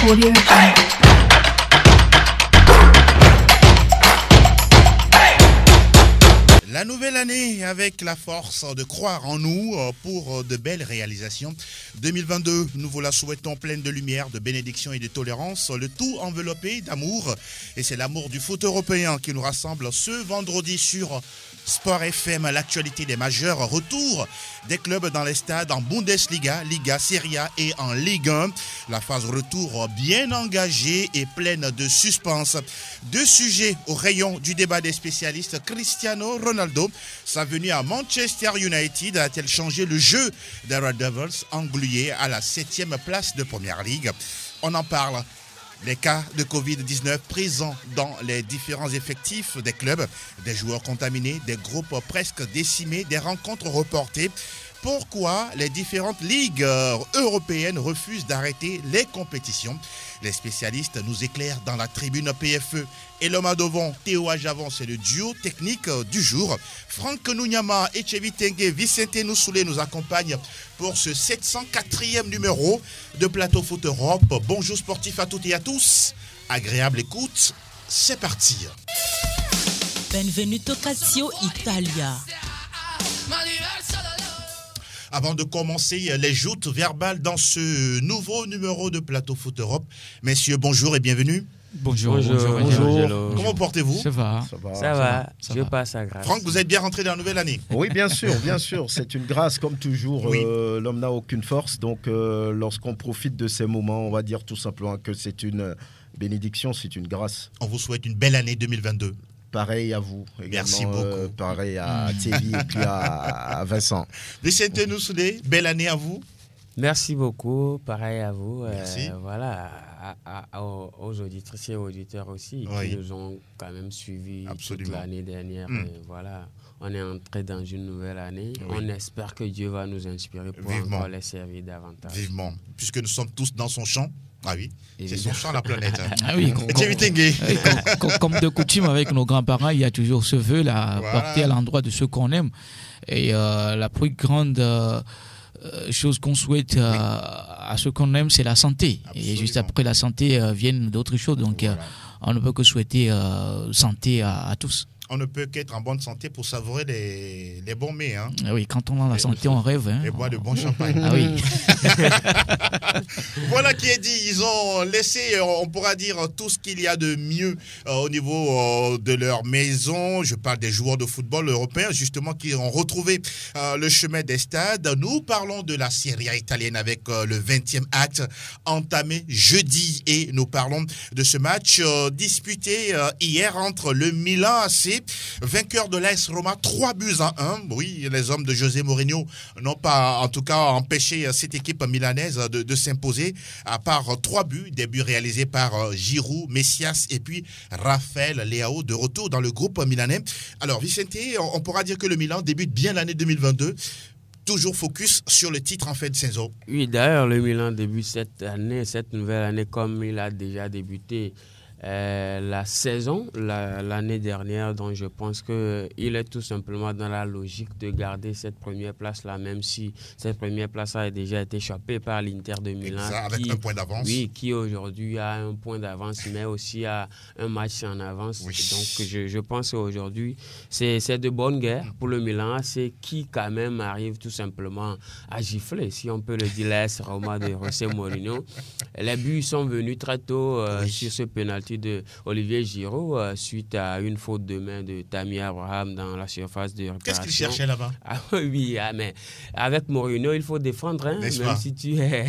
Audio Jungle. La nouvelle année avec la force de croire en nous pour de belles réalisations. 2022, nous vous la souhaitons pleine de lumière, de bénédiction et de tolérance, le tout enveloppé d'amour. Et c'est l'amour du foot européen qui nous rassemble ce vendredi sur Sport FM, l'actualité des majeurs. Retour des clubs dans les stades en Bundesliga, Liga, Serie A et en Ligue 1. La phase retour bien engagée et pleine de suspense. Deux sujets au rayon du débat des spécialistes. Cristiano Ronaldo, sa venue à Manchester United a-t-elle changé le jeu des Red Devils, englués à la 7e place de Première Ligue? On en parle. Les cas de Covid-19 présents dans les différents effectifs des clubs, des joueurs contaminés, des groupes presque décimés, des rencontres reportées. Pourquoi les différentes ligues européennes refusent d'arrêter les compétitions? Les spécialistes nous éclairent dans la tribune PFE. Et l'homme à devant, Théo Ajavon, c'est le duo technique du jour. Franck Nounyama et Chevitengue Vicente Noussoulé nous accompagnent pour ce 704e numéro de Plateau Foot Europe. Bonjour sportifs à toutes et à tous. Agréable écoute, c'est parti. Benvenuto Calcio Italia. Avant de commencer les joutes verbales dans ce nouveau numéro de Plateau Foot Europe, messieurs, bonjour et bienvenue. Bonjour. Comment portez-vous? Ça va. Je passe à grâce. Franck, vous êtes bien rentré dans la nouvelle année? Oui, bien sûr. C'est une grâce, comme toujours. Oui. L'homme n'a aucune force. Donc, lorsqu'on profite de ces moments, on va dire tout simplement que c'est une bénédiction, c'est une grâce. On vous souhaite une belle année 2022. Pareil à vous. Également, Merci beaucoup. Pareil à Thierry et puis à Vincent. Vicente Noussoulé, belle année à vous. Merci beaucoup, pareil à vous. Merci. Voilà, aux auditrices et aux auditeurs aussi qui nous ont quand même suivis toute l'année dernière. Et voilà, on est entré dans une nouvelle année. Oui. On espère que Dieu va nous inspirer pour encore les servir davantage. Vivement, puisque nous sommes tous dans son champ. Ah oui, c'est son champ, la planète. Ah oui, comme de coutume avec nos grands-parents, il y a toujours ce vœu-là, porté à l'endroit de ceux qu'on aime. Et la plus grande chose qu'on souhaite à ceux qu'on aime, c'est la santé. Absolument. Et juste après la santé viennent d'autres choses. Donc on ne peut que souhaiter santé à tous. On ne peut qu'être en bonne santé pour savourer les bons mets. Hein. Ah oui, quand on a la santé, on rêve. Hein. Et boire de bon champagne. Ah oui. Voilà qui est dit. Ils ont laissé, on pourra dire, tout ce qu'il y a de mieux au niveau de leur maison. Je parle des joueurs de football européens, justement, qui ont retrouvé le chemin des stades. Nous parlons de la Serie A italienne avec le 20e acte entamé jeudi. Et nous parlons de ce match disputé hier entre le Milan AC, vainqueur de l'AS Roma, 3-1. Oui, les hommes de José Mourinho n'ont pas, en tout cas, empêché cette équipe milanaise de s'imposer, à part 3 buts, des buts réalisés par Giroud, Messias et puis Raphaël Leao, de retour dans le groupe milanais. Alors, Vicente, on pourra dire que le Milan débute bien l'année 2022. Toujours focus sur le titre en fin de saison. Oui, d'ailleurs, le Milan débute cette nouvelle année, comme il a déjà débuté la saison l'année dernière, donc je pense qu'il est tout simplement dans la logique de garder cette première place-là, même si cette première place a déjà été échappée par l'Inter de Milan. Exact, avec un point d'avance. Oui, qui aujourd'hui a un point d'avance, mais aussi a un match en avance. Oui. Donc je pense qu'aujourd'hui, c'est de bonne guerre pour le Milan. C'est qui quand même arrive tout simplement à gifler, si on peut le dire, l'AS Roma de José Mourinho. Les buts sont venus très tôt sur ce penalty de Olivier Giroud suite à une faute de main de Tammy Abraham dans la surface de réparation. Qu'est-ce qu'il cherchait là-bas? Oui, mais avec Mourinho, il faut défendre, hein, même si tu es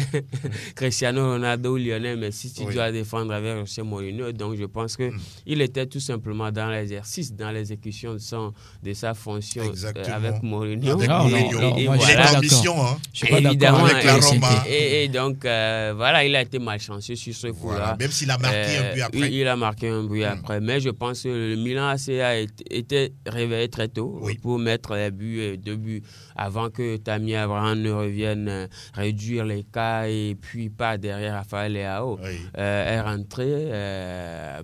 Cristiano Ronaldo ou Lionel, mais si tu dois défendre avec José Mourinho, donc je pense qu'il était tout simplement dans l'exercice, dans l'exécution de sa fonction avec Mourinho. Avec Mourinho. Et moi, voilà. Ambition, hein. Je suis pas d'accord avec la Roma. Et donc, voilà, il a été malchanceux sur ce coup-là. Voilà, même s'il a marqué un peu après. il a marqué un but après. Mais je pense que le Milan AC a été réveillé très tôt pour mettre les buts, 2 buts, avant que Tammy Abraham ne revienne réduire les cas et puis pas derrière Raphaël Leao. Est rentré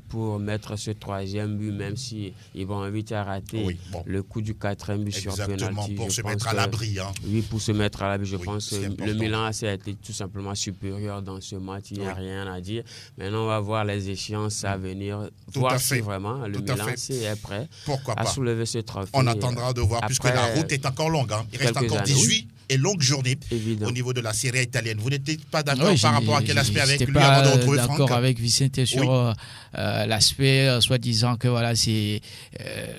pour mettre ce 3e but, même si Ibrahimovic a raté le coup du 4e but sur penalty. Pour se mettre à l'abri. Oui, pour se mettre à l'abri. Je pense que le Milan AC a été tout simplement supérieur dans ce match. Il n'y a rien à dire. Maintenant, on va voir les échéances à venir. Voir si vraiment le Milan AC est prêt à soulever ce trophée. On attendra de voir, puisque la route est encore longue. Il reste encore 18 et longues journées au niveau de la Serie A italienne. Vous n'étiez pas d'accord par rapport à quel aspect avec lui avant de retrouver Franck? D'accord avec Vicente sur l'aspect soi-disant que voilà, c'est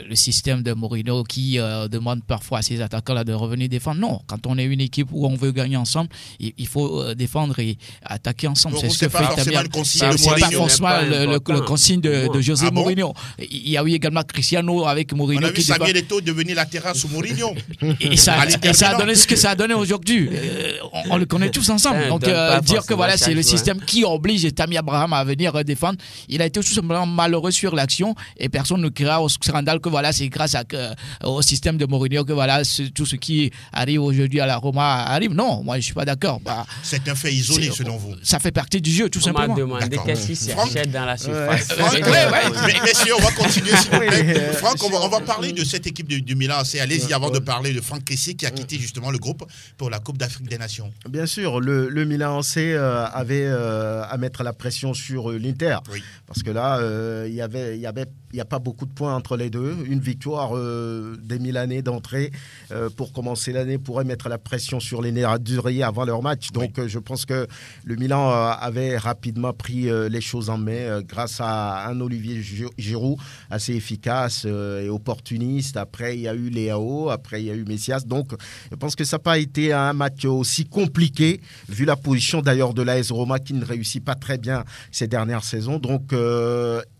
le système de Mourinho qui demande parfois à ses attaquants là, de revenir défendre. Non, quand on est une équipe où on veut gagner ensemble, il faut défendre et attaquer ensemble. Donc, c'est pas forcément le consigne de Mourinho. C'est pas forcément le consigne de José Mourinho. Il y a eu également Cristiano avec Mourinho. On a vu Samuel Eto'o devenir latéral sous Mourinho. Et ça a donné ce que ça a donné aujourd'hui. On le connaît tous ensemble. Donc dire que voilà, c'est le système qui oblige Tammy Abraham à venir défendre. Il a été tout simplement malheureux sur l'action et personne ne créera au scandale que voilà, c'est grâce au système de Mourinho que voilà, tout ce qui arrive aujourd'hui à la Roma arrive. Non, moi je suis pas d'accord. C'est un fait isolé selon vous. Ça fait partie du jeu, tout simplement. On m'a demandé qu'est-ce qui s'achète dans la surface. Messieurs, on va continuer s'il vous plaît. Franck, on va parler de cette équipe du Milan. Allez-y avant de parler de Franck Kessié qui a quitté justement le groupe pour la Coupe d'Afrique des Nations. Bien sûr, le Milan AC avait à mettre la pression sur l'Inter. Parce que là, il n'y a pas beaucoup de points entre les deux. Une victoire des Milanais d'entrée pour commencer l'année pourrait mettre la pression sur les Nerazzurri avant leur match. Donc je pense que le Milan avait rapidement pris les choses en main grâce à un Olivier Giroud assez efficace et opportuniste. Après, il y a eu Leao, après il y a eu Messias. Donc je pense que ça n'a pas été un match aussi compliqué, vu la position d'ailleurs de l'AS Roma qui ne réussit pas très bien ces dernières saisons. Donc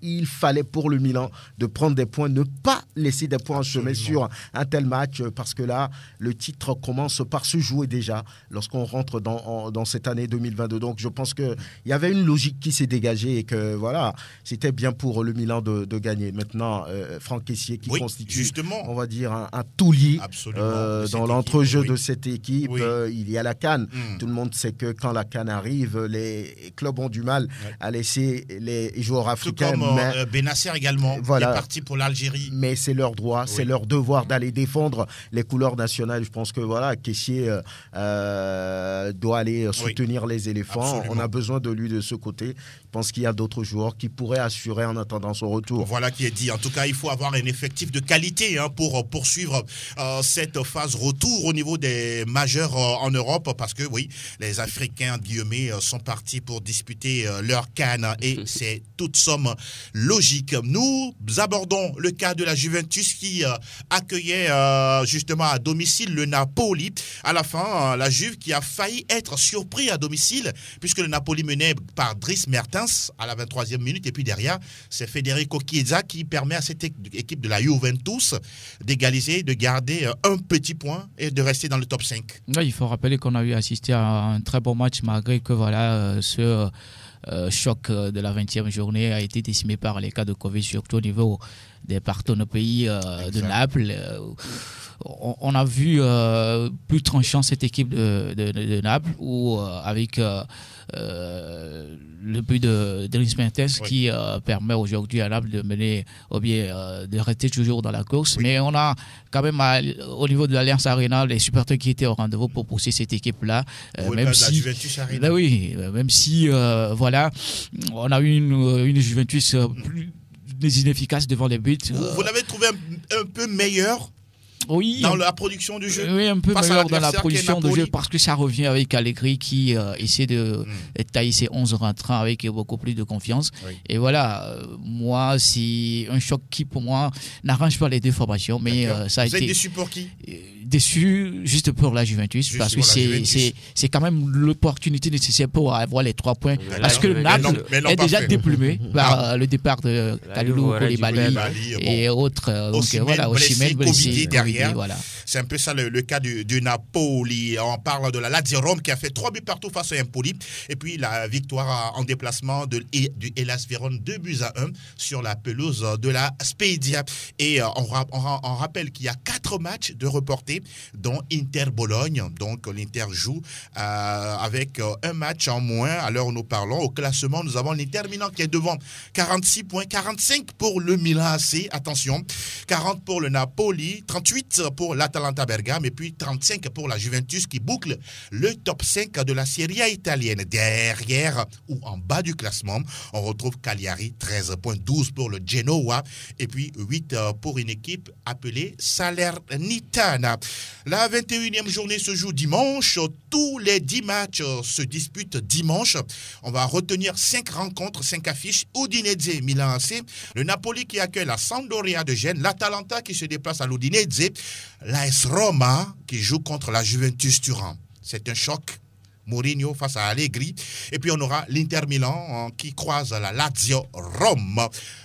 il fallait pour le Milan de prendre des points, ne pas laisser des points en chemin sur un tel match, parce que là, le titre commence par se jouer déjà lorsqu'on rentre dans cette année 2022. Donc je pense qu'il y avait une logique qui s'est dégagée et que voilà, c'était bien pour le Milan de gagner. Maintenant, Franck Kessié qui constitue, justement, on va dire, un taulier dans l'entrejeu de cette équipe. Il y a la CAN. Tout le monde sait que quand la CAN arrive, les clubs ont du mal à laisser les joueurs africains. Tout comme Benasser également, qui est parti pour l'Algérie. Mais c'est leur droit, c'est leur devoir d'aller défendre les couleurs nationales. Je pense que voilà, Kessié doit aller soutenir les éléphants. Absolument. On a besoin de lui de ce côté. Je pense qu'il y a d'autres joueurs qui pourraient assurer en attendant son retour. Voilà qui est dit. En tout cas, il faut avoir un effectif de qualité pour poursuivre cette phase retour au niveau des majeurs en Europe, parce que oui, les Africains guillemets sont partis pour disputer leur CAN et c'est toute somme logique. Nous abordons le cas de la Juventus qui accueillait justement à domicile le Napoli. À la fin, la Juve qui a failli être surpris à domicile, puisque le Napoli menait par Dries Mertens à la 23e minute, et puis derrière, c'est Federico Chiesa qui permet à cette équipe de la Juventus d'égaliser, de garder un petit point et de rester dans le top 5. Oui, il faut rappeler qu'on a eu assisté à un très bon match, malgré que voilà, ce choc de la 20e journée a été décimé par les cas de Covid, surtout au niveau des partenaires pays de Naples. On a vu plus tranchant cette équipe de Naples, où avec le but de Dries Mertens qui permet aujourd'hui à Naples de mener, ou bien de rester toujours dans la course. Mais on a quand même au niveau de l'Alliance Arena les supporters qui étaient au rendez-vous pour pousser cette équipe-là. Même si voilà, on a eu une Juventus plus inefficace devant les buts. Vous l'avez trouvé un peu meilleur dans la production du jeu? Oui, un peu meilleur dans la production du jeu, parce que ça revient avec Allegri qui essaie de tailler ses 11 rentrants avec beaucoup plus de confiance. Et voilà, moi, c'est un choc qui, pour moi, n'arrange pas les deux formations. Mais ça a été. Vous êtes déçu pour qui? Déçu juste pour la Juventus, parce que c'est quand même l'opportunité nécessaire pour avoir les 3 points. Parce que le Naples est déjà déplumé par le départ de Kalilou Koulibaly et autres. Donc voilà, Osimhen blessé derrière. Voilà. C'est un peu ça le cas du Napoli. On parle de la Lazio Rome qui a fait 3 buts partout face à Empoli. Et puis la victoire en déplacement du Hellas Vérone 2-1 sur la pelouse de la Spedia. Et on rappelle qu'il y a 4 matchs de reportés, dont Inter-Bologne. Donc l'Inter joue avec un match en moins à l'heure où nous parlons. Au classement, nous avons l'Inter Milan qui est devant 46 points, 45 pour le Milan AC, attention, 40 pour le Napoli, 38 pour l'Atalanta Bergame et puis 35 pour la Juventus qui boucle le top 5 de la Serie A italienne. Derrière ou en bas du classement, on retrouve Cagliari, 13 points, 12 pour le Genoa et puis 8 pour une équipe appelée Salernitana. La 21e journée se joue dimanche. Tous les 10 matchs se disputent dimanche. On va retenir 5 rencontres, 5 affiches. Udinese, Milan AC, le Napoli qui accueille la Sampdoria de Gênes, l'Atalanta qui se déplace à l'Udinese, l'AS Roma qui joue contre la Juventus Turin. C'est un choc. Mourinho face à Allegri. Et puis on aura l'Inter Milan qui croise la Lazio Rome.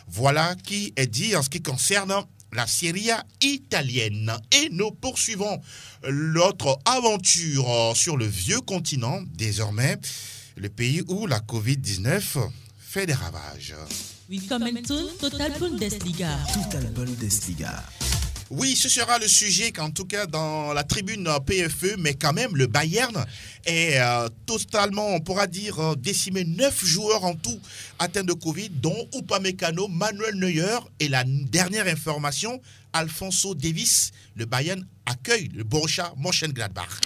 Voilà qui est dit en ce qui concerne la Serie A italienne. Et nous poursuivons notre aventure sur le vieux continent, désormais le pays où la Covid-19 fait des ravages. Willkommen zur Total Bundesliga. Total Bundesliga. Oui, ce sera le sujet qu'en tout cas dans la tribune PFE, mais quand même le Bayern est totalement, on pourra dire, décimé. 9 joueurs en tout atteints de Covid, dont Upamecano, Manuel Neuer et la dernière information, Alphonso Davies. Le Bayern accueille le Borussia Mönchengladbach.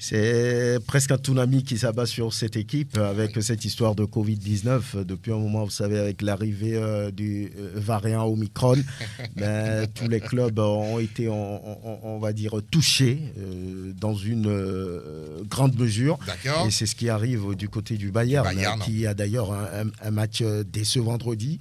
C'est presque un tsunami qui s'abat sur cette équipe avec cette histoire de Covid-19. Depuis un moment, vous savez, avec l'arrivée du variant Omicron, tous les clubs ont été, on va dire, touchés dans une grande mesure. D'accord. Et c'est ce qui arrive du côté du Bayern. Qui a d'ailleurs un match dès ce vendredi.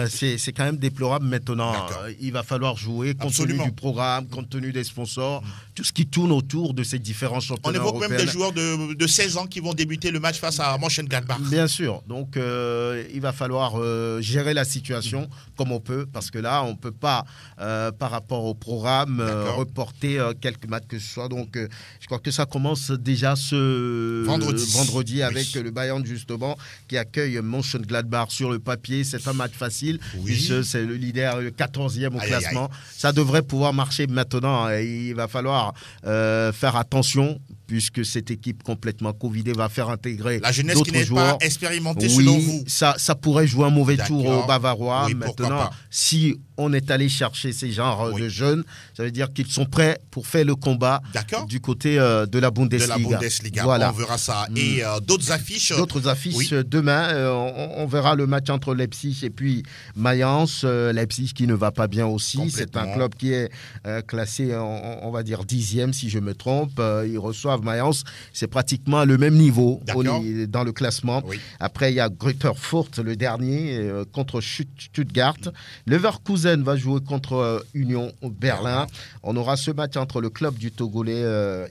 C'est quand même déplorable maintenant. Il va falloir jouer compte tenu du programme, compte tenu des sponsors, tout ce qui tourne autour de ces différents championnats. On évoque même des joueurs de 16 ans qui vont débuter le match face à Mönchengladbach. Bien sûr. Donc, il va falloir gérer la situation comme on peut, parce que là, on ne peut pas, par rapport au programme, reporter quelques matchs que ce soit. Donc, je crois que ça commence déjà ce vendredi avec le Bayern, justement, qui accueille Mönchengladbach sur le papier. C'est un match facile, puisque c'est le leader, le 14e au classement. Ça devrait pouvoir marcher maintenant. Il va falloir faire attention, puisque cette équipe complètement covidée va faire intégrer la jeunesse d'autres qui n'est joueurs. Pas expérimentée selon vous. Ça pourrait jouer un mauvais tour aux Bavarois. Maintenant, si on est allé chercher ces genres de jeunes, ça veut dire qu'ils sont prêts pour faire le combat du côté de la Bundesliga. Voilà. On verra ça. Et d'autres affiches demain, on verra le match entre Leipzig et puis Mayence. Leipzig qui ne va pas bien aussi. C'est un club qui est classé, on va dire, 10e si je me trompe. Ils reçoivent Mayence. C'est pratiquement le même niveau dans le classement. Après, il y a Greuther Fürth, le dernier, contre Stuttgart. Leverkusen va jouer contre Union Berlin. On aura ce match entre le club du Togolais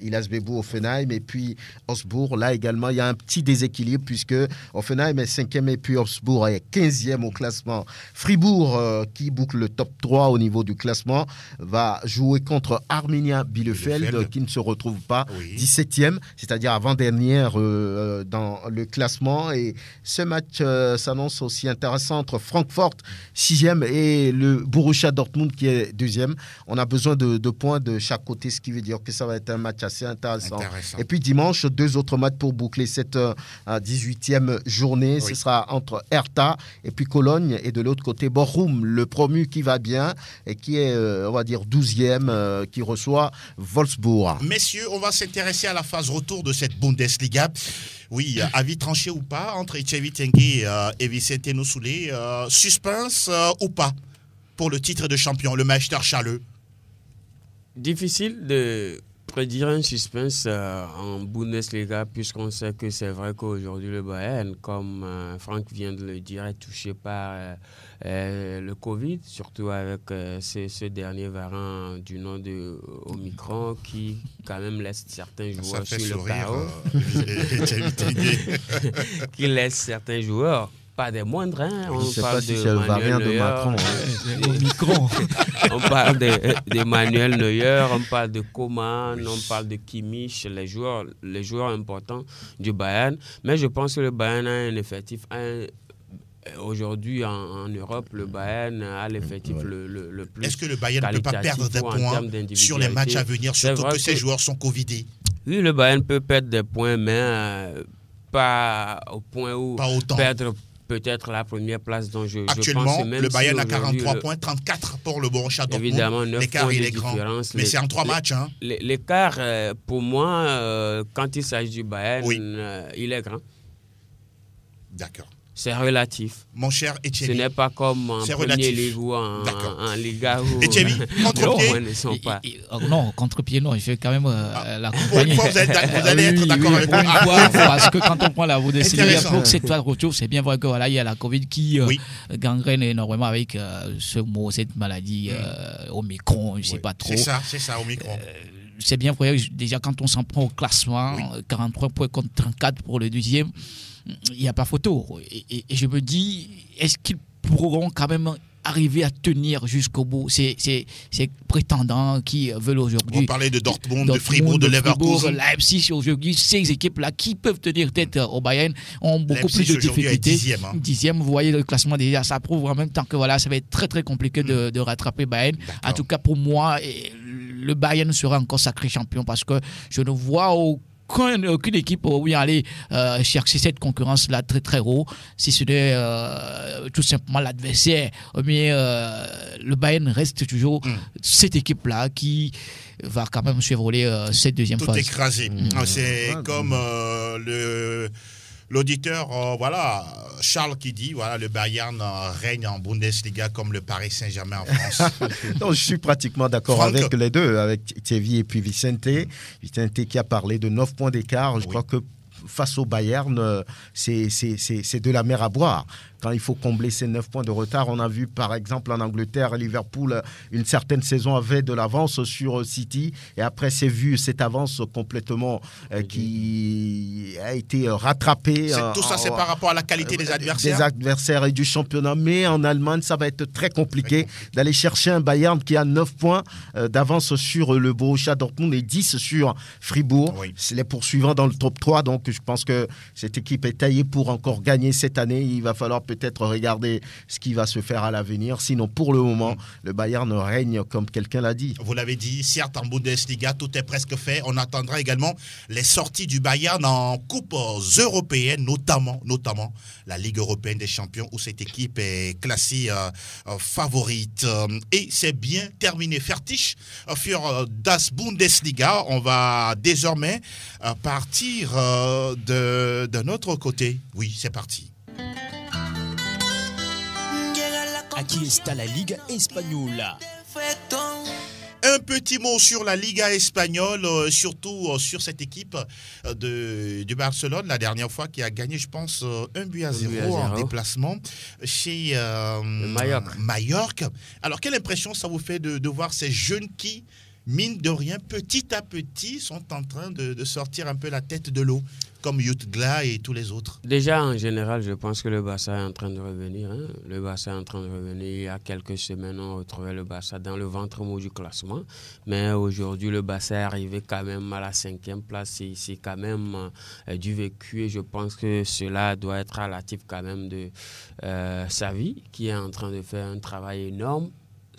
Illas Bebou Offenheim et puis Augsbourg. Là également, il y a un petit déséquilibre puisque Offenheim est 5e et puis Augsbourg est 15e au classement. Fribourg, qui boucle le top 3 au niveau du classement, va jouer contre Arminia Bielefeld qui ne se retrouve pas 17e, c'est-à-dire avant-dernière dans le classement. Et ce match s'annonce aussi intéressant entre Francfort, 6e, et le Borussia Dortmund qui est 2e. On a besoin de points de chaque côté, ce qui veut dire que ça va être un match assez intéressant. Et puis dimanche, 2 autres matchs pour boucler cette 18e journée. Ce sera entre Hertha et puis Cologne, et de l'autre côté Bochum, le promu qui va bien et qui est, on va dire, 12e, qui reçoit Wolfsburg. Messieurs, on va s'intéresser à la phase retour de cette Bundesliga. Oui, avis tranché ou pas entre Etchevi Tengue et Vicente Noussoulé, suspense ou pas pour le titre de champion, le Meister Schalke? Difficile de prédire un suspense en Bundesliga, puisqu'on sait que c'est vrai qu'aujourd'hui le Bayern, comme Franck vient de le dire, est touché par le Covid, surtout avec ce dernier variant du nom de Omicron qui quand même laisse certains joueurs sur le carreau. Qui laisse certains joueurs pas des moindres. Hein. Je ne sais pas si c'est le variant de Macron. On parle de Manuel Neuer, on parle de Coman, on parle de Kimmich, les joueurs importants du Bayern. Mais je pense que le Bayern a un effectif. Aujourd'hui, en Europe, le Bayern a l'effectif le plus. Est-ce que le Bayern ne peut pas perdre des points sur les matchs à venir, surtout que ces joueurs sont Covidés? Oui, le Bayern peut perdre des points, mais pas au point où perdre peut-être la première place. Donc actuellement, je pense même le Bayern a 43 points, 34 pour le Borussia Dortmund. Évidemment, 9 l'écart il est grand. Mais c'est en 3 matchs. Hein. L'écart, pour moi, quand il s'agit du Bayern, il est grand. D'accord. C'est relatif. Mon cher Etienne. Ce n'est pas comme en Premier Ligue ou en Liga. Etienne, contre-pied non, contre-pied, non. Je vais quand même l'accompagner. Pourquoi vous allez être d'accord avec moi? Parce que quand on prend la Bundesliga, pour que cette fois de retour, c'est bien vrai que voilà, il y a la Covid qui gangrène énormément avec ce mot, cette maladie Omicron, je ne sais pas trop. C'est ça, Omicron. C'est bien vrai, déjà quand on s'en prend au classement, 43 points contre 34 pour le deuxième, il n'y a pas photo. Et je me dis, est-ce qu'ils pourront quand même arriver à tenir jusqu'au bout ces prétendants qui veulent aujourd'hui... On parlait de Dortmund, de Fribourg, de Leverkusen. Leipzig, aujourd'hui, ces équipes-là qui peuvent tenir tête au Bayern ont beaucoup plus de difficultés. Dixième, vous voyez le classement déjà, ça prouve en même temps que voilà, ça va être très très compliqué de rattraper Bayern. En tout cas, pour moi, le Bayern sera encore sacré champion parce que je ne vois aucune équipe où aller chercher cette concurrence-là très très haut, si ce n'est tout simplement l'adversaire. Mais le Bayern reste toujours cette équipe-là qui va quand même survoler cette deuxième phase. Tout écrasé. C'est comme l'auditeur, Charles qui dit, le Bayern règne en Bundesliga comme le Paris Saint-Germain en France. Non, je suis pratiquement d'accord avec les deux, avec Thierry et puis Vicente. Vicente qui a parlé de 9 points d'écart. Je crois que face au Bayern, c'est de la mer à boire. Quand il faut combler ces 9 points de retard, on a vu par exemple en Angleterre, Liverpool, une certaine saison avait de l'avance sur City et après c'est vu cette avance complètement qui a été rattrapée. Tout ça c'est par rapport à la qualité des adversaires. Des adversaires et du championnat. Mais en Allemagne, ça va être très compliqué d'aller chercher un Bayern qui a 9 points d'avance sur le Borussia Dortmund et 10 sur Fribourg. C'est les poursuivants dans le top 3. Donc je pense que cette équipe est taillée pour encore gagner cette année. Il va falloir peut-être regarder ce qui va se faire à l'avenir. Sinon, pour le moment, le Bayern règne comme quelqu'un l'a dit. Vous l'avez dit, certes, en Bundesliga, tout est presque fait. On attendra également les sorties du Bayern en coupes européennes, notamment la Ligue européenne des champions, où cette équipe est classée favorite. Et c'est bien terminé. Fertig für das Bundesliga. On va désormais partir de notre côté. Oui, c'est parti. Aquí está la Liga Española. Un petit mot sur la Liga espagnole, surtout sur cette équipe du Barcelone, la dernière fois qui a gagné, je pense, 1-0 en déplacement chez Mallorca. Alors, quelle impression ça vous fait de voir ces jeunes qui, mine de rien, petit à petit, sont en train de sortir un peu la tête de l'eau, comme Jutgla et tous les autres? Déjà, en général, je pense que le Barça est en train de revenir. Le Barça est en train de revenir. Il y a quelques semaines, on retrouvait le Barça dans le ventre mou du classement. Mais aujourd'hui, le Barça est arrivé quand même à la 5e place. C'est quand même du vécu. Et je pense que cela doit être relatif quand même de Xavi, qui est en train de faire un travail énorme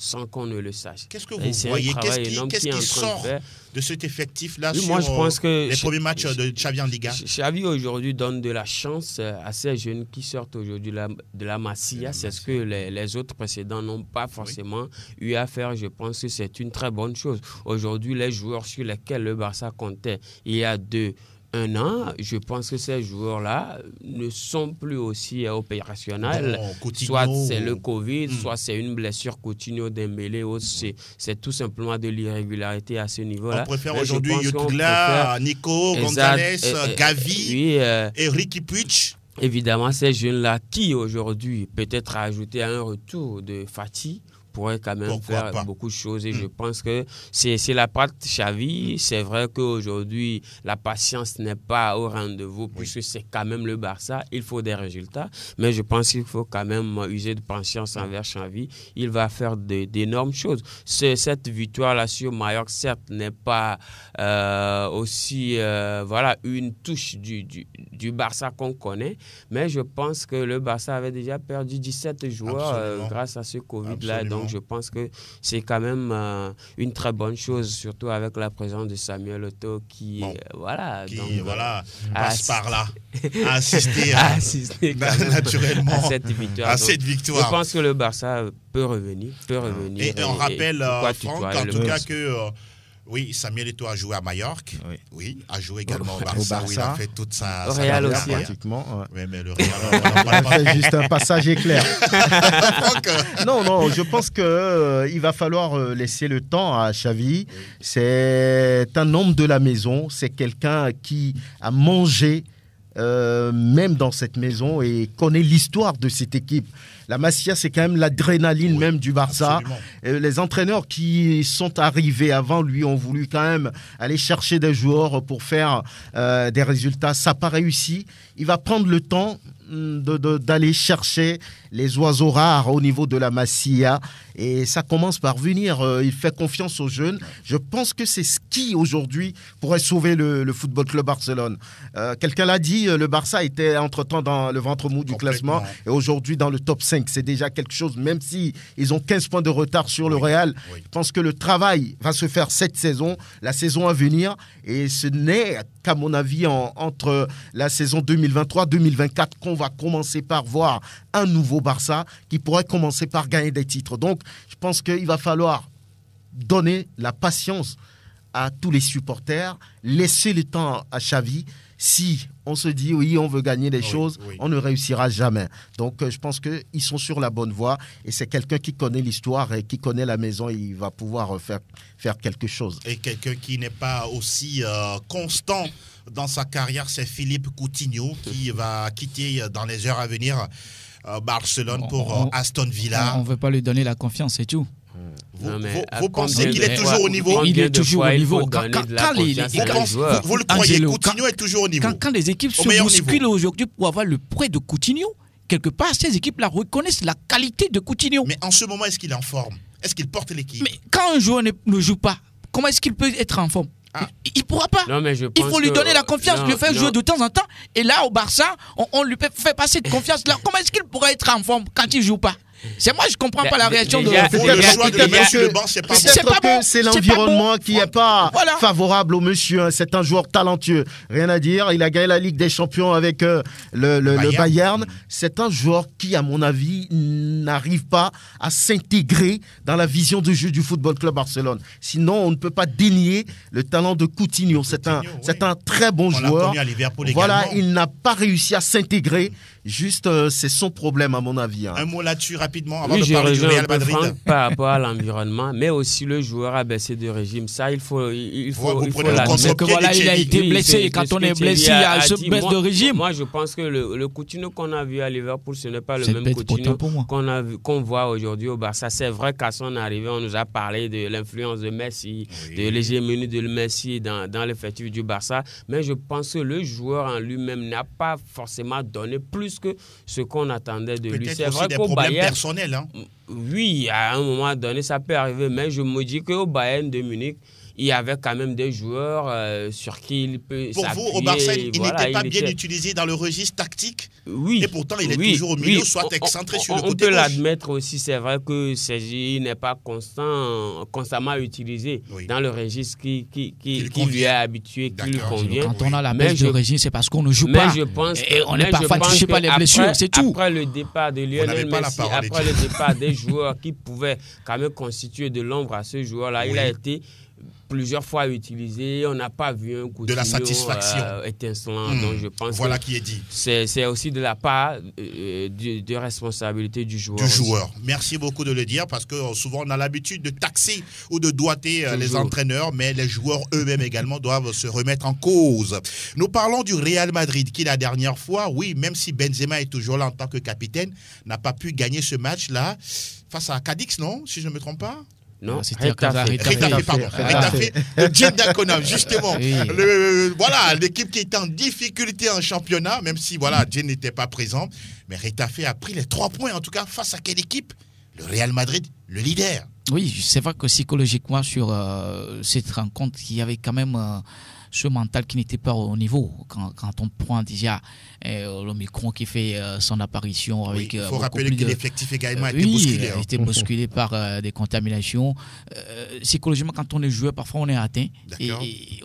sans qu'on ne le sache. Qu'est-ce que vous voyez? Qu'est-ce qui sort de cet effectif-là sur moi, je pense que les premiers matchs de Xavi en Liga? Xavi aujourd'hui donne de la chance à ces jeunes qui sortent aujourd'hui de la Masia. C'est ce que les autres précédents n'ont pas forcément eu à faire. Je pense que c'est une très bonne chose. Aujourd'hui, les joueurs sur lesquels le Barça comptait il y a 1 an, je pense que ces joueurs-là ne sont plus aussi opérationnels. Soit c'est le Covid, soit c'est une blessure Coutinho, Dembélé, c'est tout simplement de l'irrégularité à ce niveau-là. On préfère aujourd'hui Jutgla, Nico, Gonzalez, Gavi et Riqui Puig. Évidemment, ces jeunes-là qui aujourd'hui peut-être ajouté à un retour de Fati pourrait quand même faire beaucoup de choses. Et je pense que c'est la patte Xavi. C'est vrai qu'aujourd'hui, la patience n'est pas au rendez-vous puisque c'est quand même le Barça. Il faut des résultats. Mais je pense qu'il faut quand même user de patience envers Xavi. Il va faire d'énormes choses. Cette victoire-là sur Mallorca, certes, n'est pas aussi une touche du Barça qu'on connaît. Mais je pense que le Barça avait déjà perdu 17 joueurs grâce à ce Covid-là. Donc, je pense que c'est quand même une très bonne chose, surtout avec la présence de Samuel Eto'o qui passe par là, a assisté naturellement à cette victoire. Je pense que le Barça peut revenir. Et on rappelle, Franck, en tout cas que... oui, Samuel Eto'o a joué à Majorque. Oui, a joué également au Barça. Où il a fait toute sa Real aussi. Pratiquement. Oui, mais le Real, c'est juste un passage éclair. Non, je pense qu'il va falloir laisser le temps à Xavi. C'est un homme de la maison. C'est quelqu'un qui a mangé même dans cette maison et connaît l'histoire de cette équipe. La Masia, c'est quand même l'adrénaline même du Barça. Les entraîneurs qui sont arrivés avant lui ont voulu quand même aller chercher des joueurs pour faire des résultats. Ça n'a pas réussi. Il va prendre le temps d'aller chercher les oiseaux rares au niveau de la Masia et ça commence par venir. Il fait confiance aux jeunes. Je pense que c'est ce qui aujourd'hui pourrait sauver le Football Club Barcelone. Quelqu'un l'a dit, le Barça était entre-temps dans le ventre mou du classement et aujourd'hui dans le top 5. C'est déjà quelque chose, même si ils ont 15 points de retard sur le Real. Je pense que le travail va se faire cette saison, la saison à venir, et ce n'est qu'à mon avis entre la saison 2023-2024 qu'on va commencer par voir un nouveau Barça qui pourrait commencer par gagner des titres. Donc, je pense qu'il va falloir donner la patience à tous les supporters, laisser le temps à Xavi. Si on se dit oui, on veut gagner des choses, on ne réussira jamais. Donc, je pense qu'ils sont sur la bonne voie et c'est quelqu'un qui connaît l'histoire et qui connaît la maison. Il va pouvoir faire quelque chose. Et quelqu'un qui n'est pas aussi constant dans sa carrière, c'est Philippe Coutinho qui va quitter dans les heures à venir Barcelone pour Aston Villa. On ne veut pas lui donner la confiance, c'est tout. Vous pensez qu'il est toujours au niveau? Il est toujours au niveau. Vous le croyez, Coutinho est toujours au niveau? Quand les équipes se bousculent aujourd'hui pour avoir le prêt de Coutinho, quelque part, ces équipes-là reconnaissent la qualité de Coutinho. Mais en ce moment, est-ce qu'il est en forme? Est-ce qu'il porte l'équipe? Mais quand un joueur ne joue pas, comment est-ce qu'il peut être en forme? Il ne pourra pas. Non, mais il faut lui donner la confiance, lui faire jouer de temps en temps. Et là, au Barça, on lui fait passer de confiance. Là, comment est-ce qu'il pourrait être en forme quand il ne joue pas? C'est moi, je ne comprends pas la réaction de le choix de le mettre sur le banc, c'est pas bon. C'est l'environnement qui n'est pas favorable au monsieur. C'est un joueur talentueux. Rien à dire. Il a gagné la Ligue des Champions avec le Bayern. C'est un joueur qui, à mon avis, n'arrive pas à s'intégrer dans la vision de jeu du Football Club Barcelone. Sinon, on ne peut pas dénier le talent de Coutinho. C'est un très bon joueur. Voilà, il n'a pas réussi à s'intégrer. Juste, c'est son problème, à mon avis. Un mot là-dessus, rapidement, avant de parler du Real Madrid. Par rapport à l'environnement, mais aussi le joueur a baissé de régime. Ça, il faut l'admettre. Voilà, il a été blessé. Quand on est blessé, il y a ce baisse de régime. Moi, je pense que le Coutinho qu'on a vu à Liverpool, ce n'est pas le même Coutinho qu'on voit aujourd'hui au Barça. C'est vrai qu'à son arrivée, on nous a parlé de l'influence de Messi, de l'hégémonie de Messi dans l'effectif du Barça. Mais je pense que le joueur en lui-même n'a pas forcément donné plus que ce qu'on attendait de lui. C'est vrai qu'au Bayern, personnel, hein. Oui, à un moment donné, ça peut arriver, mais je me dis qu'au Bayern de Munich, il y avait quand même des joueurs sur qui il peut s'appuyer. Pour vous, au Barça, il n'était pas bien utilisé dans le registre tactique. Oui. Et pourtant, il est toujours au milieu, soit excentré sur le côté gauche. On peut l'admettre aussi, c'est vrai que il n'est pas constamment utilisé dans le registre qui lui est habitué, qui lui convient. Quand on a la baisse de registre, c'est parce qu'on ne joue pas. Mais je pense que, on n'est pas touché par les blessures, c'est tout. Après le départ de Lionel Messi, après le départ des joueurs qui pouvaient quand même constituer de l'ombre à ce joueur-là, il a été plusieurs fois utilisé, on n'a pas vu un coup de la satisfaction étincelant. Donc je pense voilà qui est dit. C'est aussi de la part de responsabilité du joueur. Merci beaucoup de le dire parce que souvent on a l'habitude de taxer ou de doiter les entraîneurs, mais les joueurs eux-mêmes également doivent se remettre en cause. Nous parlons du Real Madrid qui la dernière fois, oui, même si Benzema est toujours là en tant que capitaine, n'a pas pu gagner ce match-là face à Cadix, non? Si je ne me trompe pas. Non, Retafe, le Jeddah Konam, justement. Oui. Voilà, l'équipe qui était en difficulté en championnat, même si voilà, Jeddah n'était pas présent. Mais Retafe a pris les 3 points, en tout cas, face à quelle équipe? Le Real Madrid, le leader. Oui, c'est vrai que psychologiquement, sur cette rencontre, il y avait quand même ce mental qui n'était pas au niveau. Quand on prend déjà le Micron qui fait son apparition avec... Il faut rappeler que l'effectif également a été bousculé. Il a été bousculé par des contaminations. Psychologiquement, quand on est joueur, parfois on est atteint. Et